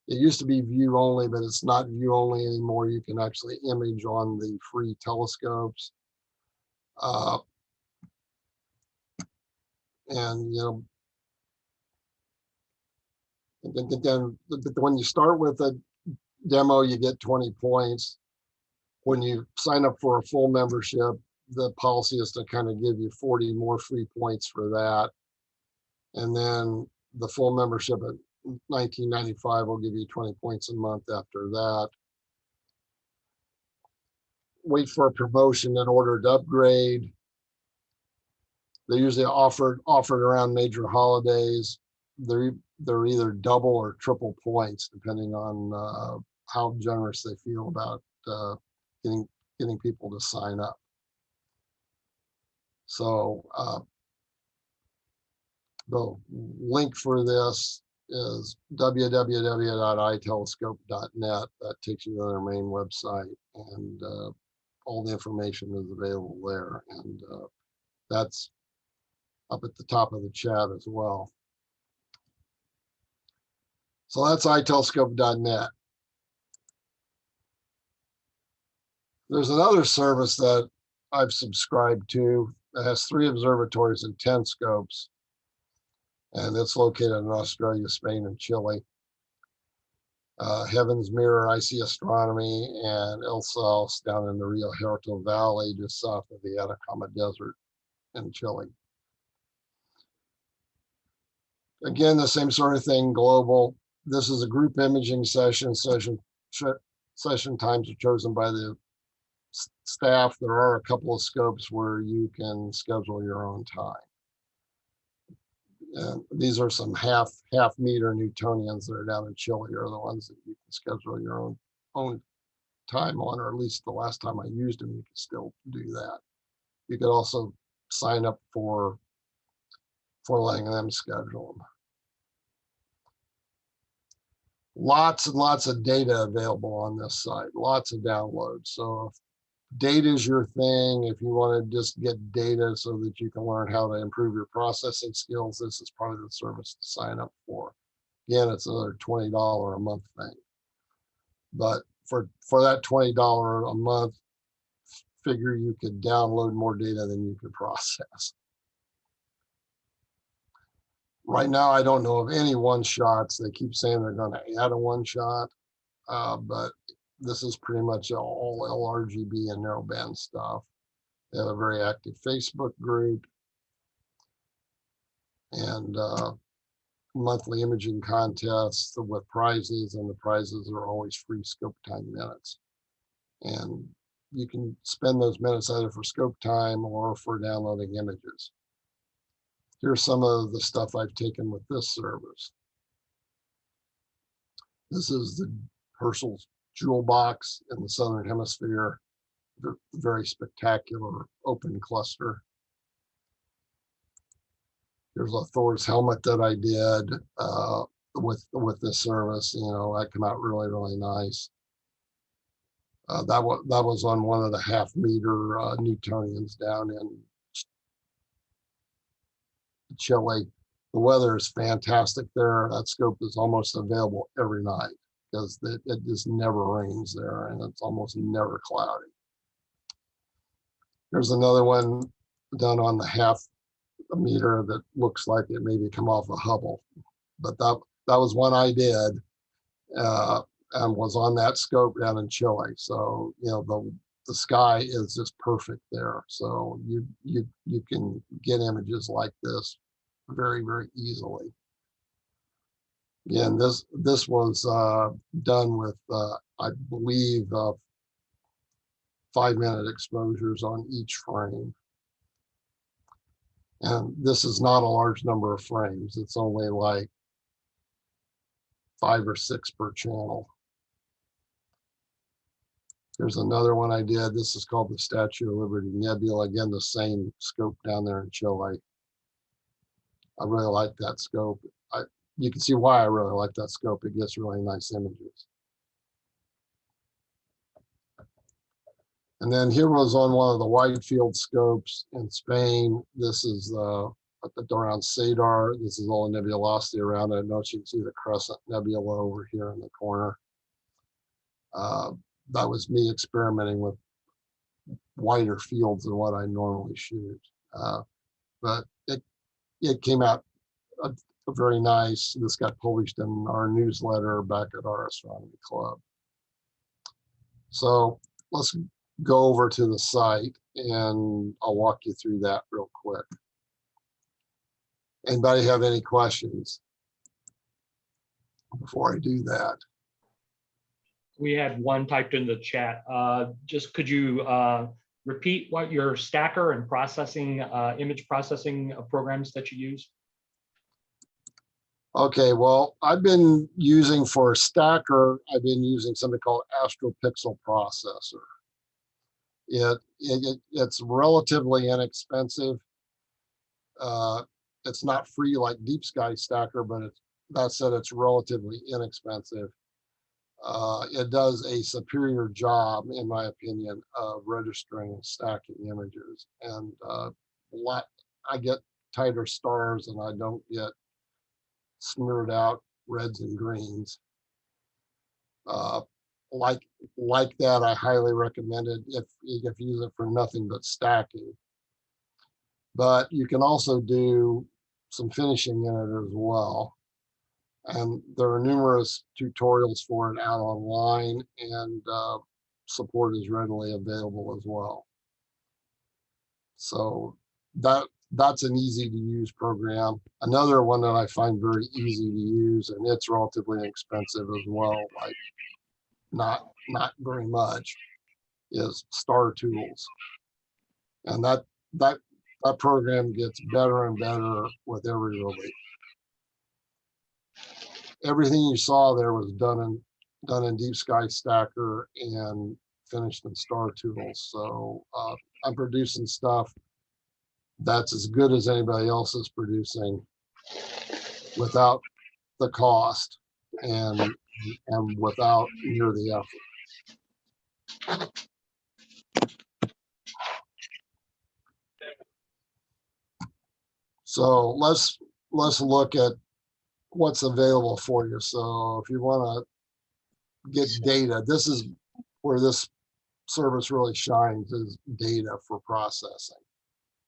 It used to be view only, but it's not view only anymore. You can actually image on the free telescopes. And then when you start with a demo, you get 20 points. When you sign up for a full membership, the policy is to kind of give you 40 more free points for that. And then the full membership at $19.95 will give you 20 points a month after that. Wait for a promotion in order to upgrade. They're usually offered around major holidays. They're either double or triple points, depending on how generous they feel about getting people to sign up. So the link for this is www.itelescope.net. That takes you to their main website, and all the information is available there. And that's up at the top of the chat as well. So that's ITelescope.net. There's another service that I've subscribed to that has 3 observatories and 10 scopes. And it's located in Australia, Spain, and Chile. Heavens Mirror, IC Astronomy, and El Saus down in the Rio Haerto Valley, just south of the Atacama Desert in Chile. Again, the same sort of thing, global. This is a group imaging session. Session times are chosen by the staff. There are a couple of scopes where you can schedule your own time. And these are some half meter Newtonians that are down in Chile, are the ones that you can schedule your own time on, or at least the last time I used them, you can still do that. You could also sign up for letting them schedule them. Lots and lots of data available on this site, lots of downloads. So if data is your thing, if you want to just get data so that you can learn how to improve your processing skills, this is probably the service to sign up for. Again, it's another $20 a month thing. But for that $20 a month, figure you could download more data than you could process. Right now, I don't know of any one-shots. They keep saying they're going to add a one-shot, but this is pretty much all LRGB and narrowband stuff. They have a very active Facebook group and monthly imaging contests with prizes, and the prizes are always free scope time minutes. And you can spend those minutes either for scope time or for downloading images. Here's some of the stuff I've taken with this service. This is the Herschel's Jewel Box in the Southern Hemisphere. Very spectacular open cluster. Here's a Thor's helmet that I did with this service. That came out really, really nice. That was on one of the half meter Newtonians down in Chile. The weather is fantastic there. That scope is almost available every night because it just never rains there, and it's almost never cloudy. There's another one done on the half meter that looks like it maybe come off a Hubble, but that was one I did and was on that scope down in Chile. So the the sky is just perfect there. So you can get images like this very, very easily. Again, this was done with, I believe, 5-minute exposures on each frame. And this is not a large number of frames. It's only like 5 or 6 per channel. There's another one I did. This is called the Statue of Liberty Nebula. Again, the same scope down there in Chile. I really like that scope. You can see why I really like that scope. It gets really nice images. And then here was on one of the wide field scopes in Spain. This is around Sadar. This is all the nebulosity around it. Notice you can see the Crescent Nebula over here in the corner. That was me experimenting with wider fields than what I normally shoot. But it came out very nice. This got published in our newsletter back at our astronomy club. So let's go over to the site and I'll walk you through that real quick. Anybody have any questions before I do that? We had one typed in the chat. Just could you repeat what your stacker and processing, image processing programs that you use? Okay, well, I've been using for stacker, I've been using something called AstroPixel Processor. It's relatively inexpensive. It's not free like Deep Sky Stacker, but that said, it's relatively inexpensive. It does a superior job, in my opinion, of registering and stacking images. And I get tighter stars and I don't get smeared out reds and greens. Like that, I highly recommend it if you use it for nothing but stacking. But you can also do some finishing in it as well. And there are numerous tutorials for it out online, and support is readily available as well. So that's an easy to use program. Another one that I find very easy to use, and it's relatively inexpensive as well, like not very much, is Star Tools. And that program gets better and better with every release. Everything you saw there was done in Deep Sky Stacker and finished in Star Tools. So I'm producing stuff that's as good as anybody else is producing without the cost and without near the effort. So let's look at what's available for you. So if you want to get data, this is where this service really shines, is data for processing,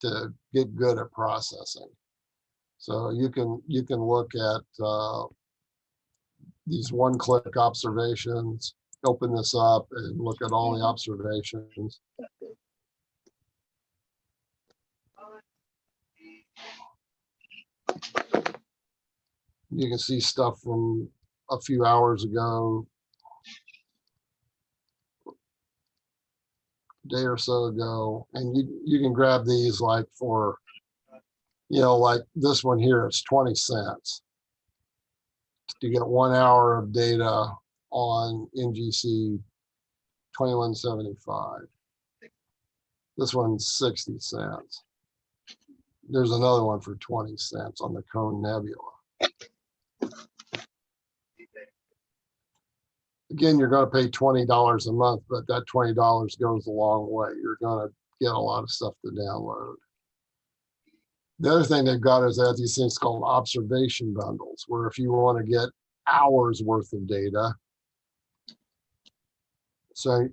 to get good at processing. So you can look at these one-click observations, open this up and look at all the observations. You can see stuff from a few hours ago, a day or so ago, and you can grab these like for, like this one here, it's 20 cents to get 1 hour of data on NGC 2175. This one's 60 cents. There's another one for 20 cents on the Cone Nebula. Again, you're going to pay $20 a month, but that $20 goes a long way. You're going to get a lot of stuff to download. The other thing they've got is they have these things called observation bundles, where if you want to get hours worth of data, so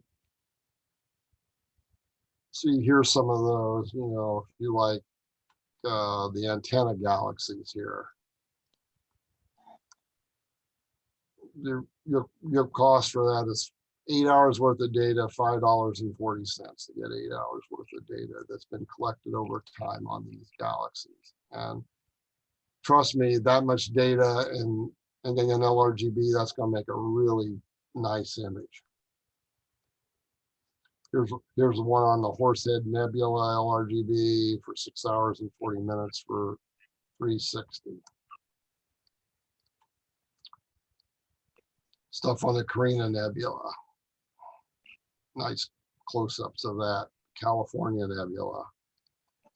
you hear some of those, if you like the antenna galaxies here. Your cost for that is 8 hours worth of data, $5.40 to get 8 hours worth of data that's been collected over time on these galaxies. And trust me, that much data and then an LRGB, that's going to make a really nice image. Here's the one on the Horsehead Nebula LRGB for 6 hours and 40 minutes for 360. Stuff on the Carina Nebula. Nice close-ups of that. California Nebula.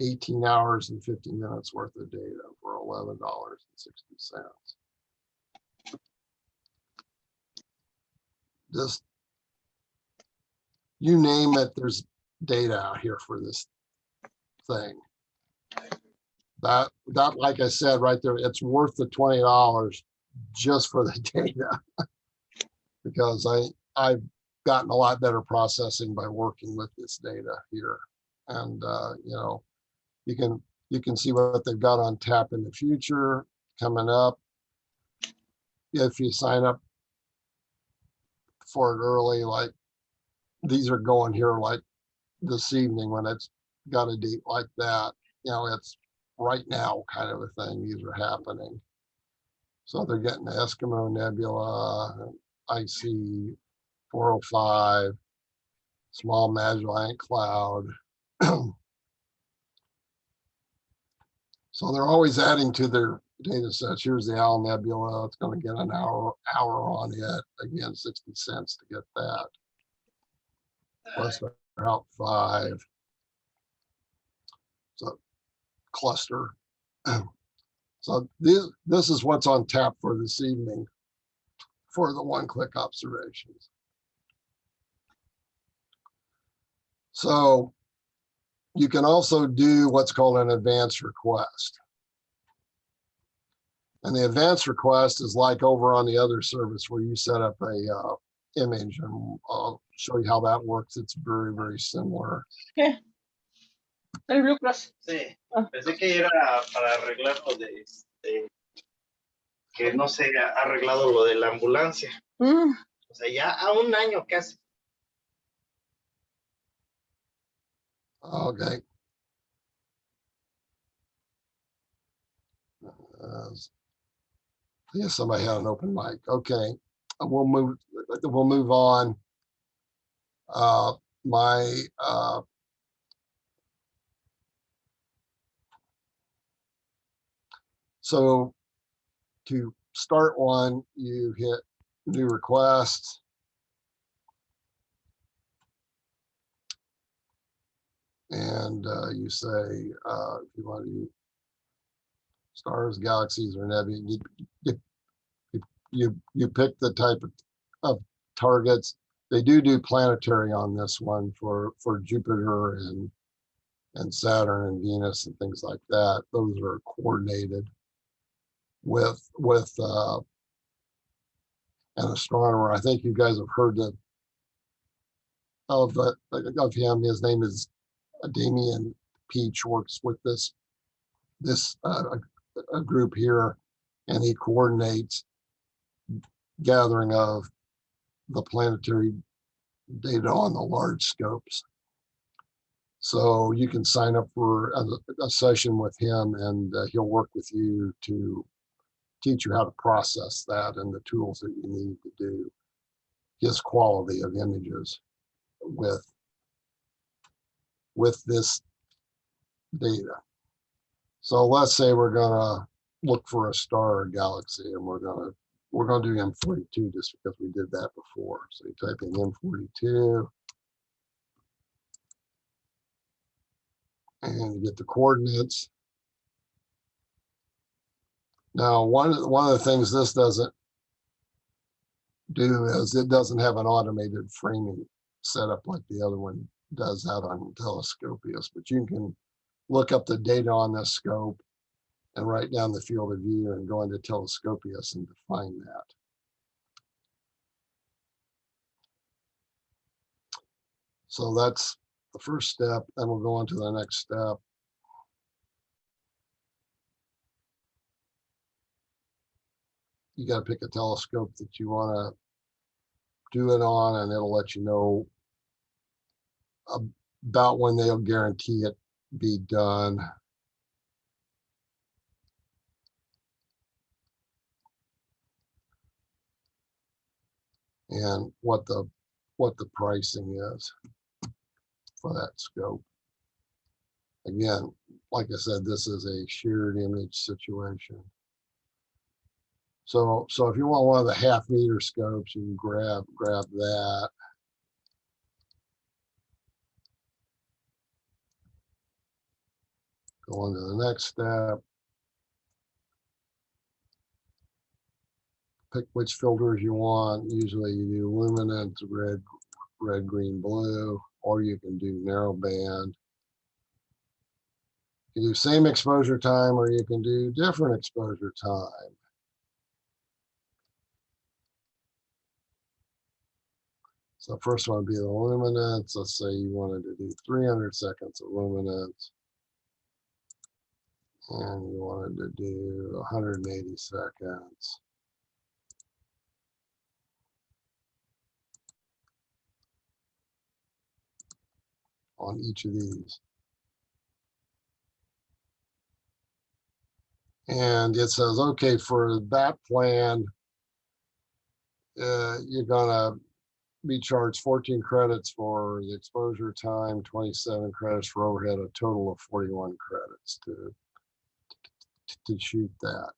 18 hours and 50 minutes worth of data for $11.60. Just, you name it, there's data out here for this thing. That, like I said right there, it's worth the $20 just for the data. Because I've gotten a lot better processing by working with this data here. And you know, you can see what they've got on tap in the future coming up. If you sign up for it early, like these are going here like this evening when it's got a date like that, you know, it's right now kind of a thing. These are happening. So they're getting the Eskimo Nebula, IC 405, Small Magellanic Cloud. So they're always adding to their data sets. Here's the Owl Nebula. It's going to get an hour on it. Again, 60 cents to get that. Plus Route 5. So cluster. So this is what's on tap for this evening for the one-click observations. So you can also do what's called an advanced request. And the advanced request is like over on the other service where you set up a image, and I'll show you how that works. It's very, very similar. ¿Qué? ¿Nervio, class? Sí, pensé que era para arreglar lo de que no se ha arreglado lo de la ambulancia. O sea, ya a un año casi. Okay. Yeah, somebody had an open mic. Okay, we'll move on. So to start one, you hit new request. And you say, if you want to stars, galaxies, or nebulae, you pick the type of targets. They do planetary on this one for Jupiter and Saturn and Venus and things like that. Those are coordinated with an astronomer. I think you guys have heard of him. His name is Damian Peach. Works with this a group here, and he coordinates gathering of the planetary data on the large scopes. So you can sign up for a session with him, and he'll work with you to teach you how to process that and the tools that you need to do his quality of images with this data. So let's say we're gonna look for a star or galaxy, and we're gonna do M42 just because we did that before. So you type in M42, and you get the coordinates. Now, one of the things this doesn't do is it doesn't have an automated framing setup like the other one does out on Telescopius, but you can look up the data on this scope and write down the field of view and go into Telescopius and define that. So that's the first step. Then we'll go on to the next step. You got to pick a telescope that you want do it on, and it'll let you know about when they'll guarantee it be done. And what the pricing is for that scope. Again, like I said, this is a shared image situation. So if you want one of the 1/2 meter scopes, you can grab that. Go on to the next step. Pick which filters you want. Usually you do luminance, red, green, blue, or you can do narrowband. You can do same exposure time, or you can do different exposure time. So first one would be the luminance. Let's say you wanted to do 300 seconds of luminance. And you wanted to do 180 seconds. On each of these. And it says, okay, for that plan, you're gonna be charged 14 credits for the exposure time, 27 credits for overhead, a total of 41 credits to shoot that.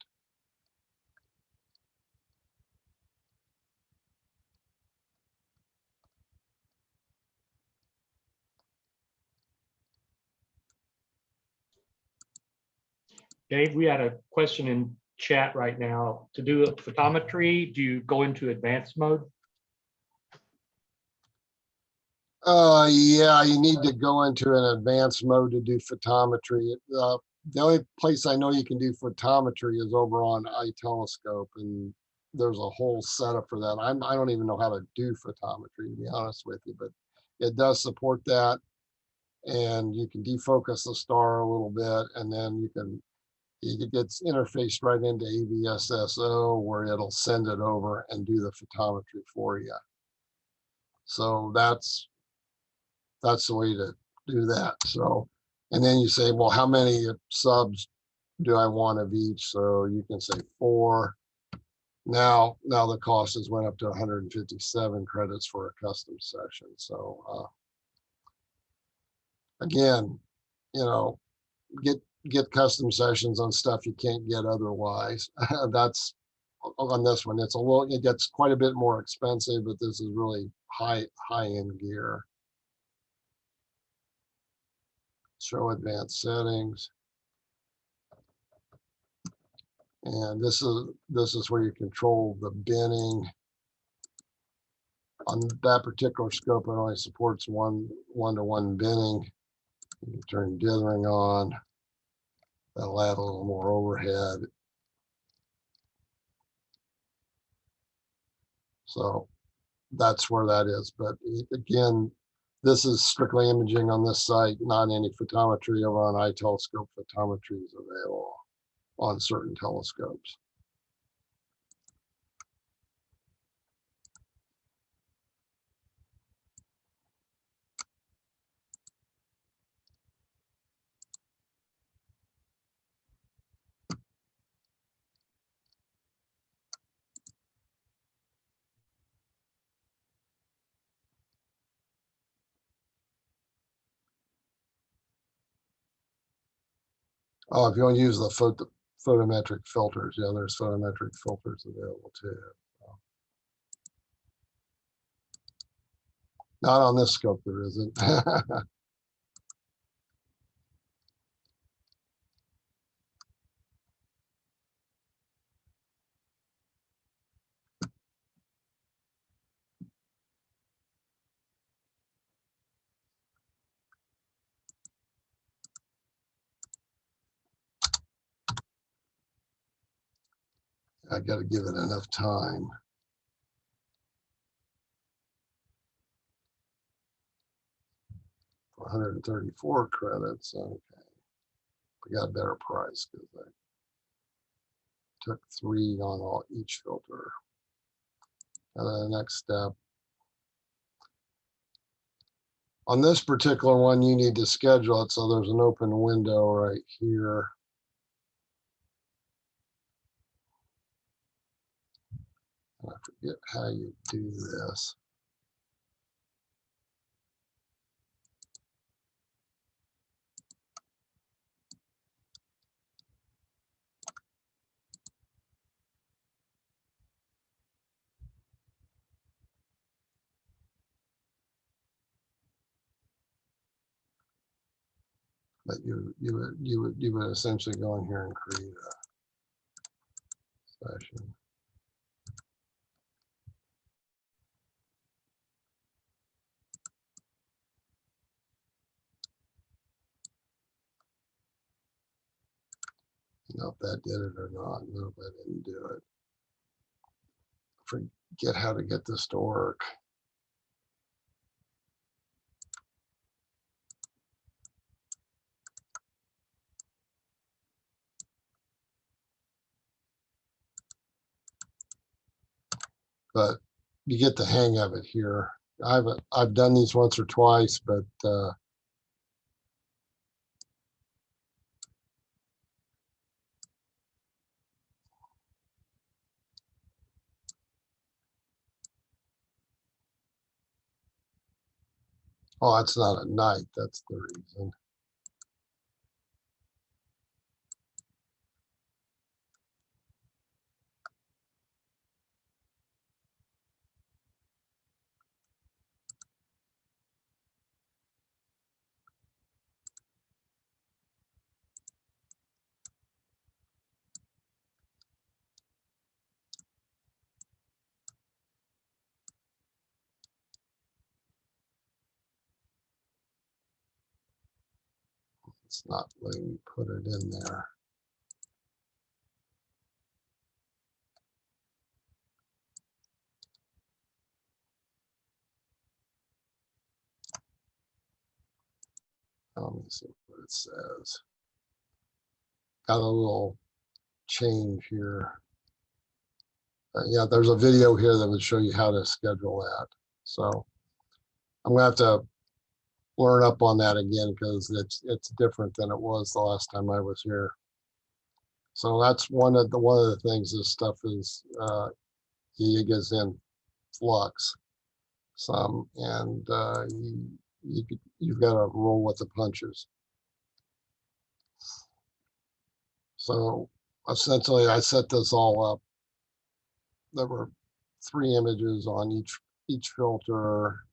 Dave, we had a question in chat right now. To do a photometry, do you go into advanced mode? Yeah, you need to go into an advanced mode to do photometry. The only place I know you can do photometry is over on ITelescope, and there's a whole setup for that. I don't even know how to do photometry, to be honest with you, but it does support that. And you can defocus the star a little bit, and then it gets interfaced right into AVSSO, where it'll send it over and do the photometry for you. So that's the way to do that. So, and then you say, well, how many subs do I want of each? So you can say 4. Now the cost has went up to 157 credits for a custom session. So again, get custom sessions on stuff you can't get otherwise. That's on this one. It gets quite a bit more expensive, but this is really high-end gear. Show advanced settings. And this is where you control the binning. On that particular scope, it only supports one-to-one binning. You can turn dithering on. That'll add a little more overhead. So that's where that is. But again, this is strictly imaging on this site, not any photometry. Over on ITelescope, photometry is available on certain telescopes. Oh, if you want to use the photometric filters, yeah, there's photometric filters available too. So. Not on this scope, there isn't. I got to give it enough time. For 134 credits, okay. I got a better price because I took 3 on each filter. And then the next step, On this particular one, you need to schedule it, so there's an open window right here. I forget how you do this. But you would essentially go in here and create a session. Know if that did it or not. No, I didn't do it. Forget how to get this to work. But you get the hang of it here. I've done these once or twice, but oh, it's not at night. That's the reason. It's not letting me put it in there. Let me see what it says. Got a little change here. Yeah, there's a video here that would show you how to schedule that. So I'm gonna have to learn up on that again because it's different than it was the last time I was here. So that's one of the things. This stuff is it gets in flux some, and you've got to roll with the punches. So essentially, I set this all up. There were 3 images on each filter.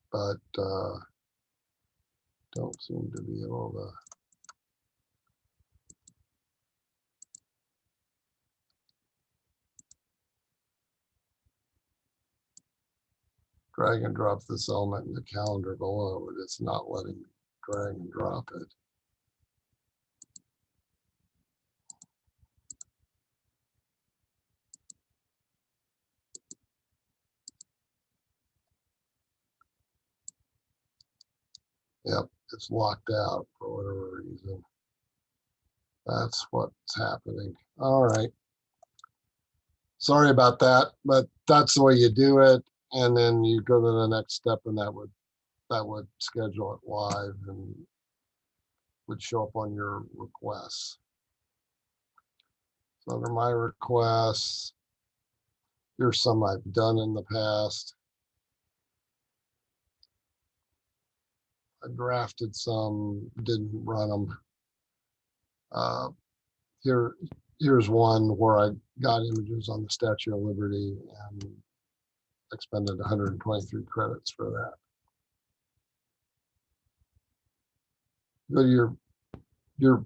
But don't seem to be able to. Drag and drop this element in the calendar below, but it's not letting me drag and drop it. Yep, it's locked out for whatever reason. That's what's happening. All right. Sorry about that, but that's the way you do it. And then you go to the next step, and that would schedule it live and would show up on your requests. So under my requests, here's some I've done in the past. I drafted some, didn't run them. Here's one where I got images on the Statue of Liberty and expended 123 credits for that. Go to your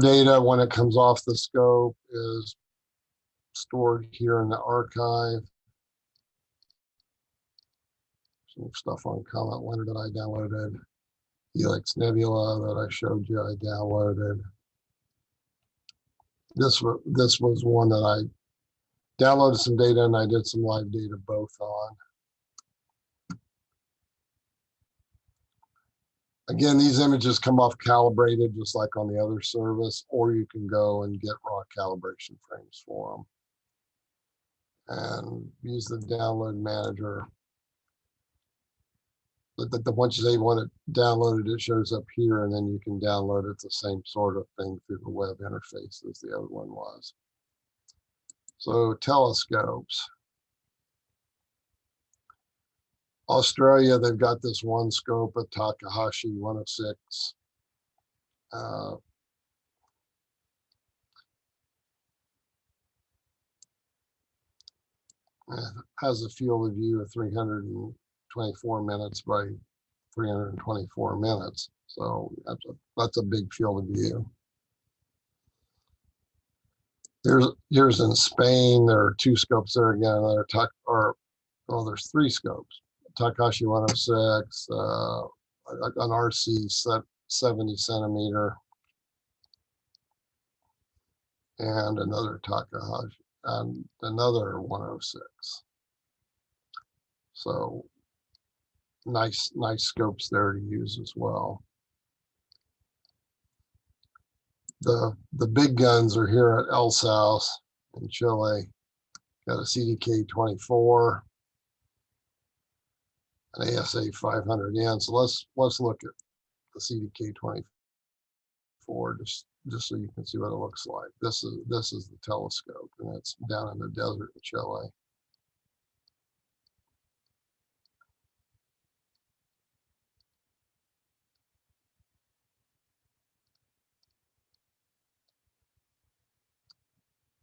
data when it comes off the scope is stored here in the archive. Some stuff on Comet Winter that I downloaded. Helix Nebula that I showed you I downloaded. This was one that I downloaded some data and I did some live data both on. Again, these images come off calibrated just like on the other service, or you can go and get raw calibration frames for them and use the download manager. Once they want it downloaded, it shows up here, and then you can download it the same sort of thing through the web interface as the other one was. So telescopes. Australia, they've got this one scope, a Takahashi 106. Has a field of view of 324 minutes by 324 minutes. So that's a big field of view. Here's in Spain. There are two scopes there again. There's three scopes. Takashi 106, an RC 70 centimeter, and another Takahashi, and another 106. So nice scopes there to use as well. The big guns are here at El Saus in Chile. Got a CDK 24, an ASA 500N. So let's look at the CDK 24 just so you can see what it looks like. This is the telescope, and it's down in the desert in Chile.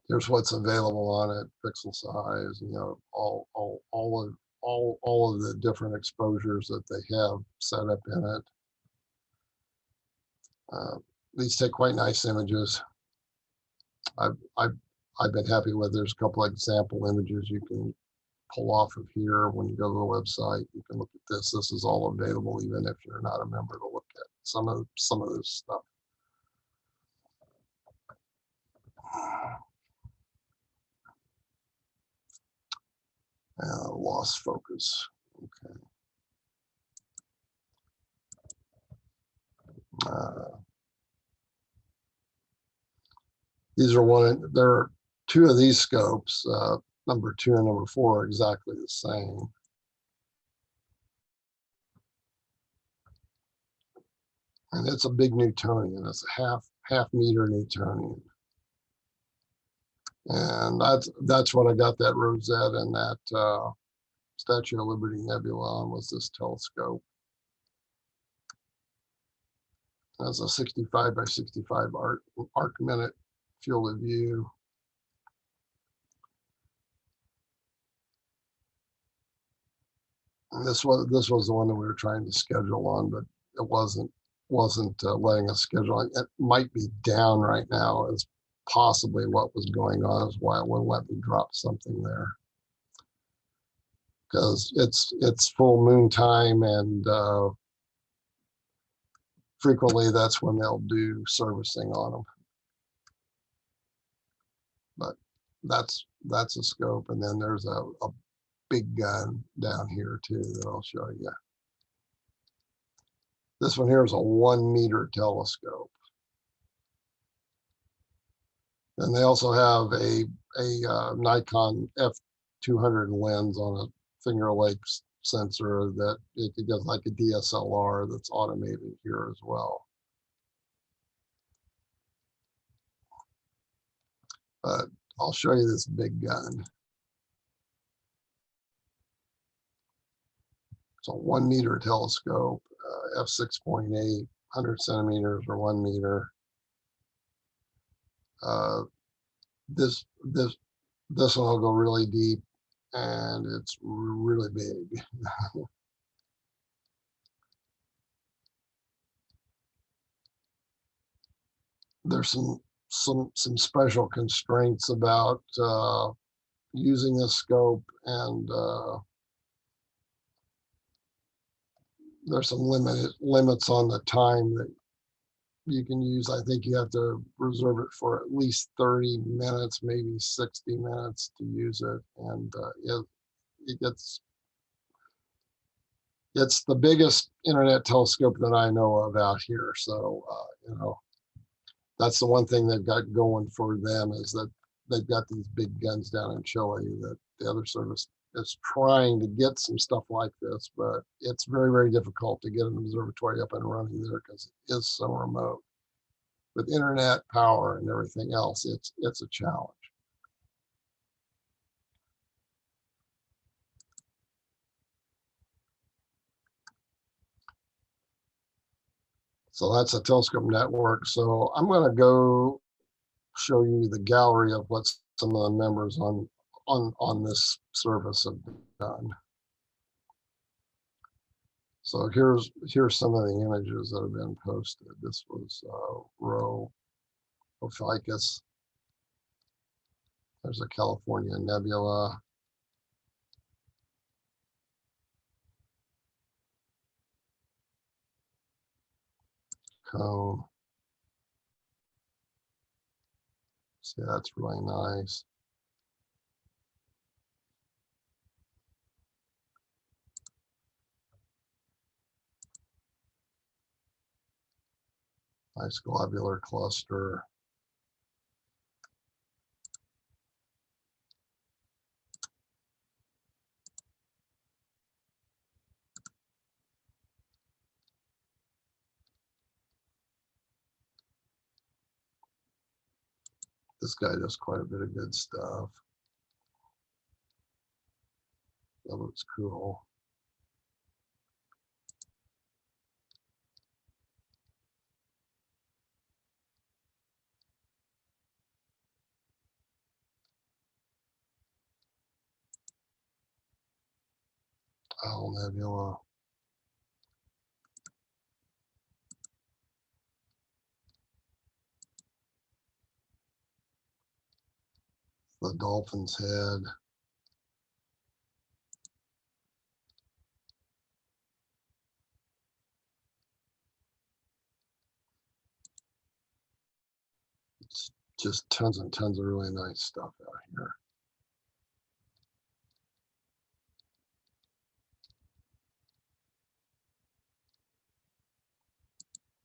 Here's what's available on it, pixel size, all of the different exposures that they have set up in it. These take quite nice images. I've been happy with. There's a couple of example images you can pull off of here when you go to the website. You can look at this. This is all available, even if you're not a member, to look at some of this stuff. Lost focus. Okay. There are two of these scopes, number 2 and number 4 are exactly the same. And it's a big Newtonian. It's a half meter Newtonian. And that's what I got that rosette and that Statue of Liberty Nebula on, was this telescope. That's a 65 by 65 arc minute field of view. And this was the one that we were trying to schedule on, but it wasn't letting us schedule. It might be down right now, as possibly what was going on, is why it wouldn't let me drop something there. Because it's full moon time, and frequently that's when they'll do servicing on them. But that's a scope, and then there's a big gun down here too that I'll show you. This one here is a 1 meter telescope. And they also have a Nikon F200 lens on a Finger Lakes sensor that it does like a DSLR that's automated here as well. But I'll show you this big gun. It's a 1 meter telescope, f6.8, 100 centimeters or 1 meter. This one will go really deep, and it's really big. There's some special constraints about using this scope, and there's some limits on the time that you can use. I think you have to reserve it for at least 30 minutes, maybe 60 minutes to use it. And it gets It's the biggest internet telescope that I know of out here. So, that's the one thing they've got going for them, is that they've got these big guns down in Chile that the other service is trying to get some stuff like this, but it's very, very difficult to get an observatory up and running there because it is so remote. With internet power and everything else, it's a challenge. So that's a telescope network. So I'm going to go show you the gallery of what some of the members on this service have done. So here's some of the images that have been posted. This was Rho Ophiuchus. There's a California nebula. Cone. See, that's really nice. Nice globular cluster. This guy does quite a bit of good stuff. That looks cool. Owl Nebula. The Dolphin's Head. It's just tons and tons of really nice stuff out here.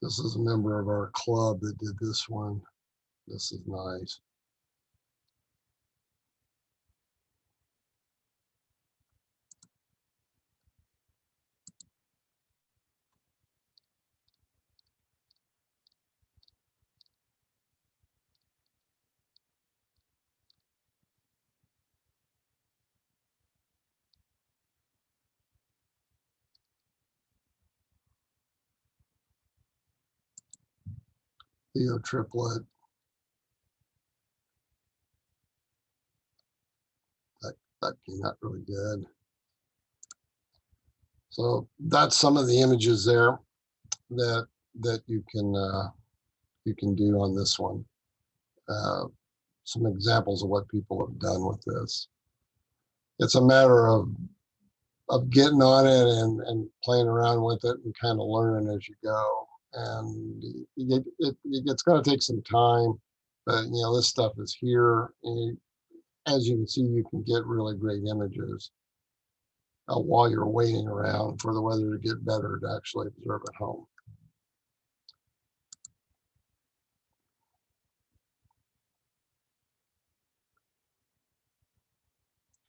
This is a member of our club that did this one. This is nice. Theo triplet. That came out really good. So that's some of the images there that you can do on this one. Some examples of what people have done with this. It's a matter of getting on it and playing around with it and kind of learning as you go. And it's going to take some time, but this stuff is here. And as you can see, you can get really great images while you're waiting around for the weather to get better to actually observe at home.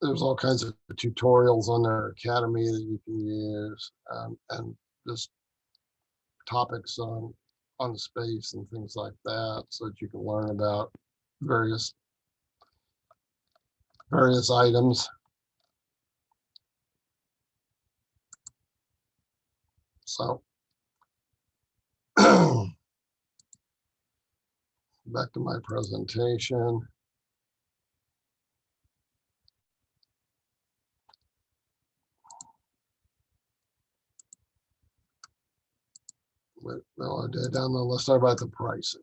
There's all kinds of tutorials on their academy that you can use, and just topics on space and things like that, so that you can learn about various items. So back to my presentation. Well, down there, let's talk about the pricing.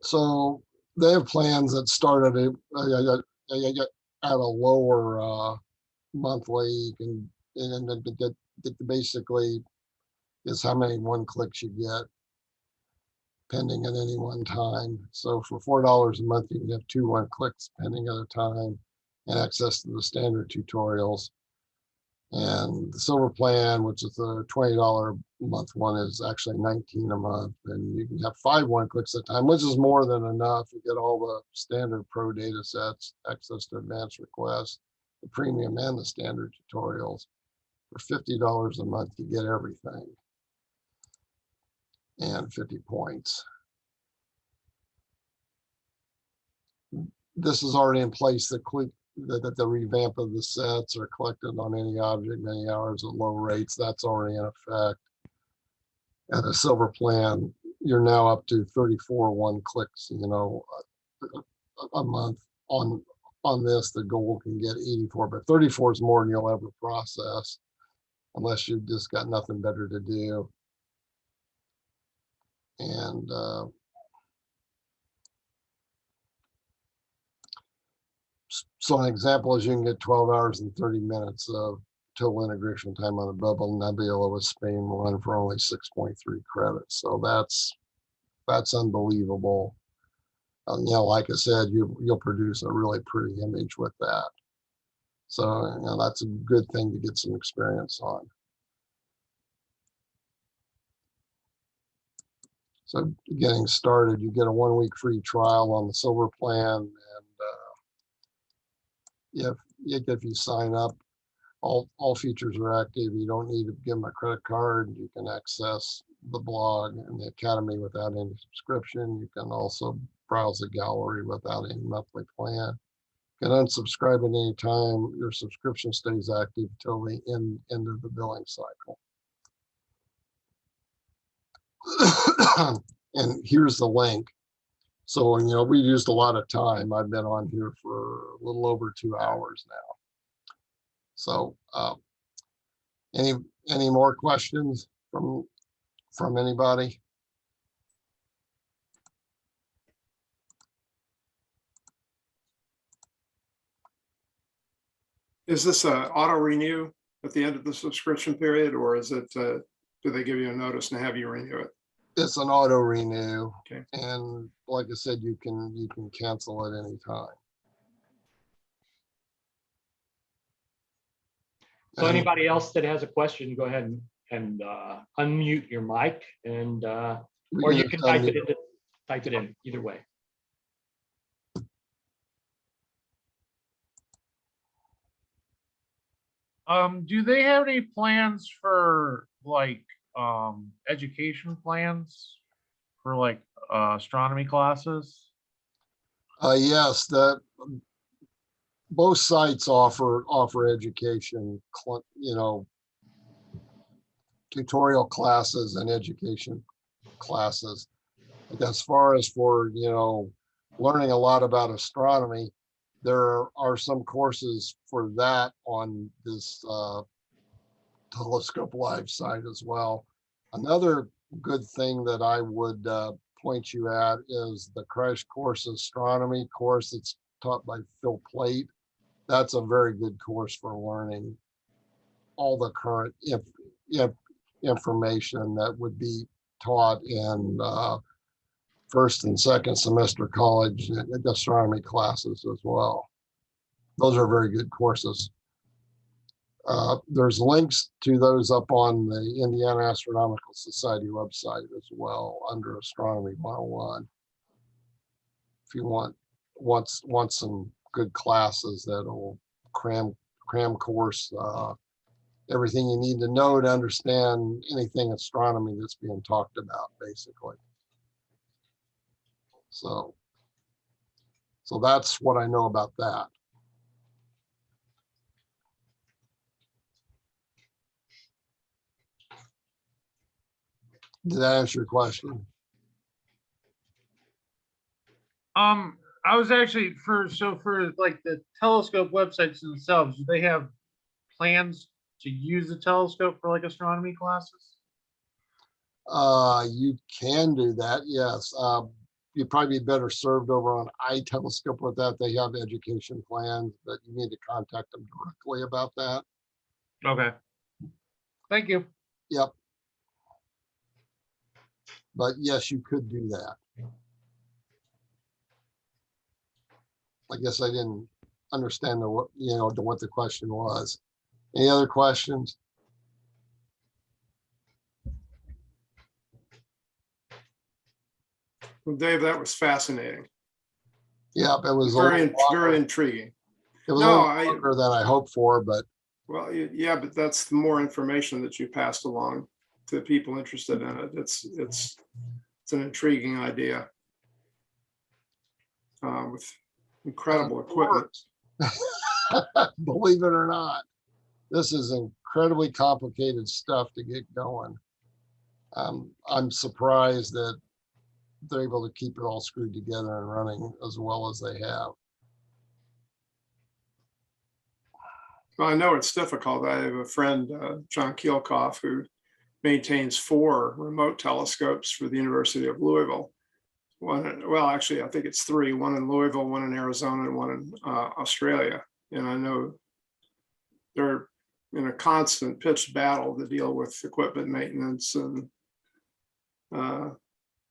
So they have plans that start at a lower monthly, and that basically is how many one-clicks you get pending at any one time. So for $4 a month, you can have 2 one-clicks pending at a time and access to the standard tutorials. And the silver plan, which is the $20 a month one, is actually $19 a month. And you can have 5 one-clicks at a time, which is more than enough. You get all the standard pro data sets, access to advanced requests, the premium and the standard tutorials. For $50 a month, you get everything. And 50 points. This is already in place. That the revamp of the sets are collected on any object many hours at low rates. That's already in effect. And the silver plan, you're now up to 34 one-clicks, a month on this. The goal can get 84, but 34 is more than you'll ever process unless you've just got nothing better to do. And so an example is you can get 12 hours and 30 minutes of total integration time on the Bubble Nebula with Spain one for only 6.3 credits. So that's unbelievable. Like I said, you'll produce a really pretty image with that. So that's a good thing to get some experience on. So getting started, you get a 1-week free trial on the silver plan, and if you sign up, all features are active. You don't need to give them a credit card. You can access the blog and the Academy without any subscription. You can also browse the gallery without any monthly plan. You can unsubscribe at any time. Your subscription stays active till the end of the billing cycle. And here's the link. So, we used a lot of time. I've been on here for a little over 2 hours now. So, any more questions from anybody? Is this a auto renew at the end of the subscription period, or is it, do they give you a notice and have you renew it? It's an auto renew. Okay. And like I said, you can cancel at any time. So anybody else that has a question, go ahead and unmute your mic, and or you can type it in either way. Do they have any plans for education plans for astronomy classes? Yes, both sites offer education, tutorial classes and education classes. Like as far as for, learning a lot about astronomy, there are some courses for that on this Telescope.Live site as well. Another good thing that I would point you at is the Crash Course Astronomy course that's taught by Phil Plate. That's a very good course for learning all the current information that would be taught in first and second semester college astronomy classes as well. Those are very good courses. There's links to those up on the Indiana Astronomical Society website as well under Astronomy 101. If you want some good classes that'll cram course everything you need to know to understand anything astronomy that's being talked about, basically. So that's what I know about that. Did that answer your question? I was actually for the telescope websites themselves, do they have plans to use the telescope for astronomy classes? You can do that, yes. You'd probably be better served over on ITelescope with that. They have education plans, but you need to contact them directly about that. Okay. Thank you. Yep. But yes, you could do that. I guess I didn't understand what the question was. Any other questions? Well, Dave, that was fascinating. Yeah, it was Very intriguing. it was No, a little I- longer than I hoped for, but Well, yeah, but that's the more information that you passed along to people interested in it. It's an intriguing idea. With incredible equipment. believe it or not, this is incredibly complicated stuff to get going. I'm surprised that they're able to keep it all screwed together and running as well as they have. Well, I know it's difficult. I have a friend, John Kielkoff, who maintains 4 remote telescopes for the University of Louisville. Well, actually, I think it's 3, one in Louisville, one in Arizona, and one in Australia. And I know they're in a constant pitched battle to deal with equipment maintenance and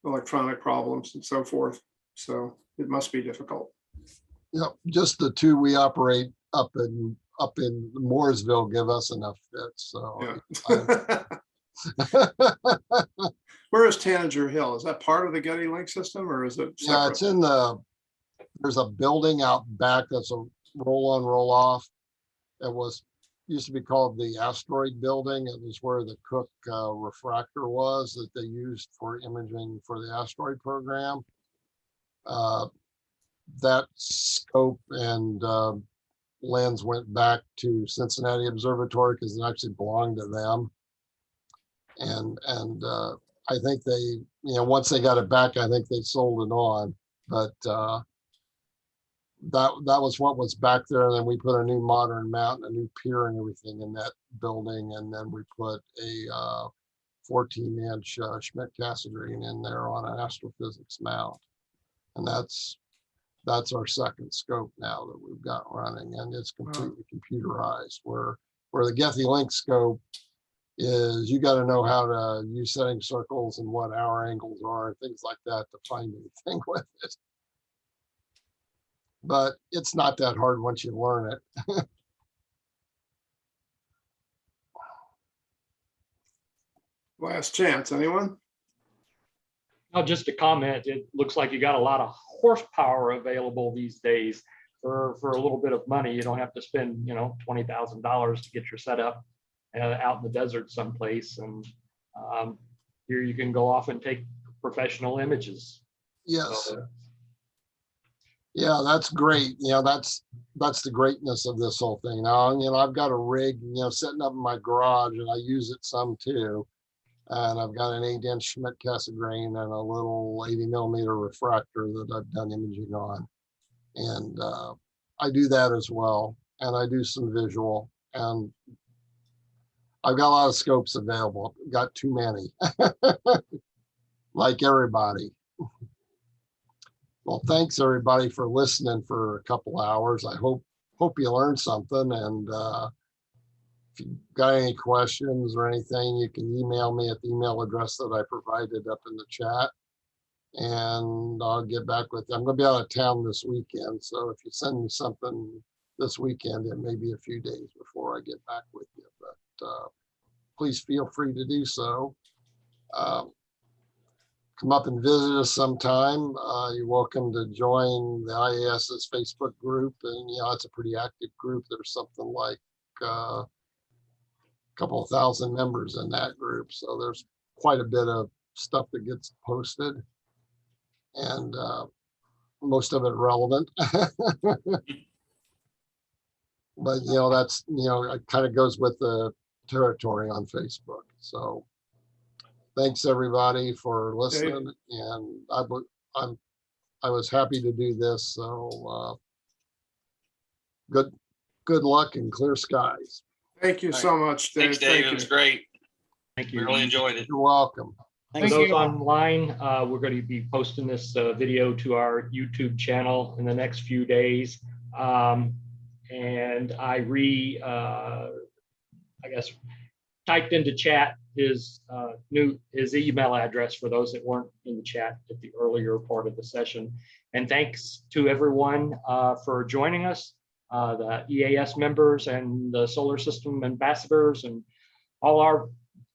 electronic problems and so forth. So it must be difficult. Yep, just the 2 we operate up in Mooresville give us enough fits. So Yeah. Where is Tanager Hill? Is that part of the Getty Link system, or is it yeah, separate? it's in there's a building out back that's a roll on, roll off. It used to be called the Asteroid Building. It was where the Cook refractor was that they used for imaging for the asteroid program. That scope and lens went back to Cincinnati Observatory because it actually belonged to them. And I think they, once they got it back, I think they sold it on. But that was what was back there. And then we put a new modern mount, a new pier and everything in that building. And then we put a 14-inch Schmidt-Cassegrain in there on an astrophysics mount. And that's our second scope now that we've got running, and it's completely computerized. Where the Getty Link scope is, you got to know how to use setting circles and what hour angles are and things like that to find anything with it. But it's not that hard once you learn it. Last chance, anyone? No, just a comment. It looks like you got a lot of horsepower available these days for a little bit of money. You don't have to spend, $20,000 to get your setup out in the desert someplace. And here you can go off and take professional images. Yes. So, yeah, that's great. That's the greatness of this whole thing. Now, I've got a rig, sitting up in my garage, and I use it some too. And I've got an 8-inch Schmidt-Cassegrain and a little 80-millimeter refractor that I've done imaging on. And I do that as well. And I do some visual. And I've got a lot of scopes available. I've got too many, like everybody. Well, thanks everybody for listening for a couple hours. I hope you learned something. And if you got any questions or anything, you can email me at the email address that I provided up in the chat, and I'll get back with you. I'm going to be out of town this weekend, so if you send me something this weekend, it may be a few days before I get back with you, but please feel free to do so. Come up and visit us sometime. You're welcome to join the IAS's Facebook group, and it's a pretty active group. There's something like couple of thousand members in that group, so there's quite a bit of stuff that gets posted, and most of it relevant. But that's it kind of goes with the territory on Facebook. So thanks everybody for listening, and I was happy to do this. So good luck and clear skies. Thank you so much, Dave. Thanks, Dave. It was great. thank We you. really enjoyed it. You're welcome. For Thank those you. online, we're going to be posting this video to our YouTube channel in the next few days. And I typed into chat his email address for those that weren't in the chat at the earlier part of the session. And thanks to everyone for joining us. the EAS members and the solar system ambassadors and all our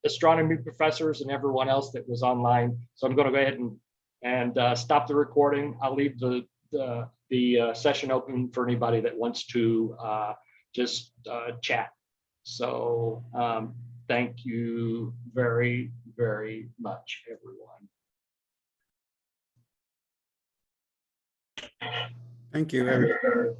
astronomy professors and everyone else that was online. So I'm going to go ahead and stop the recording. I'll leave the session open for anybody that wants to just chat. So thank you very, very much, everyone. Thank you, everyone.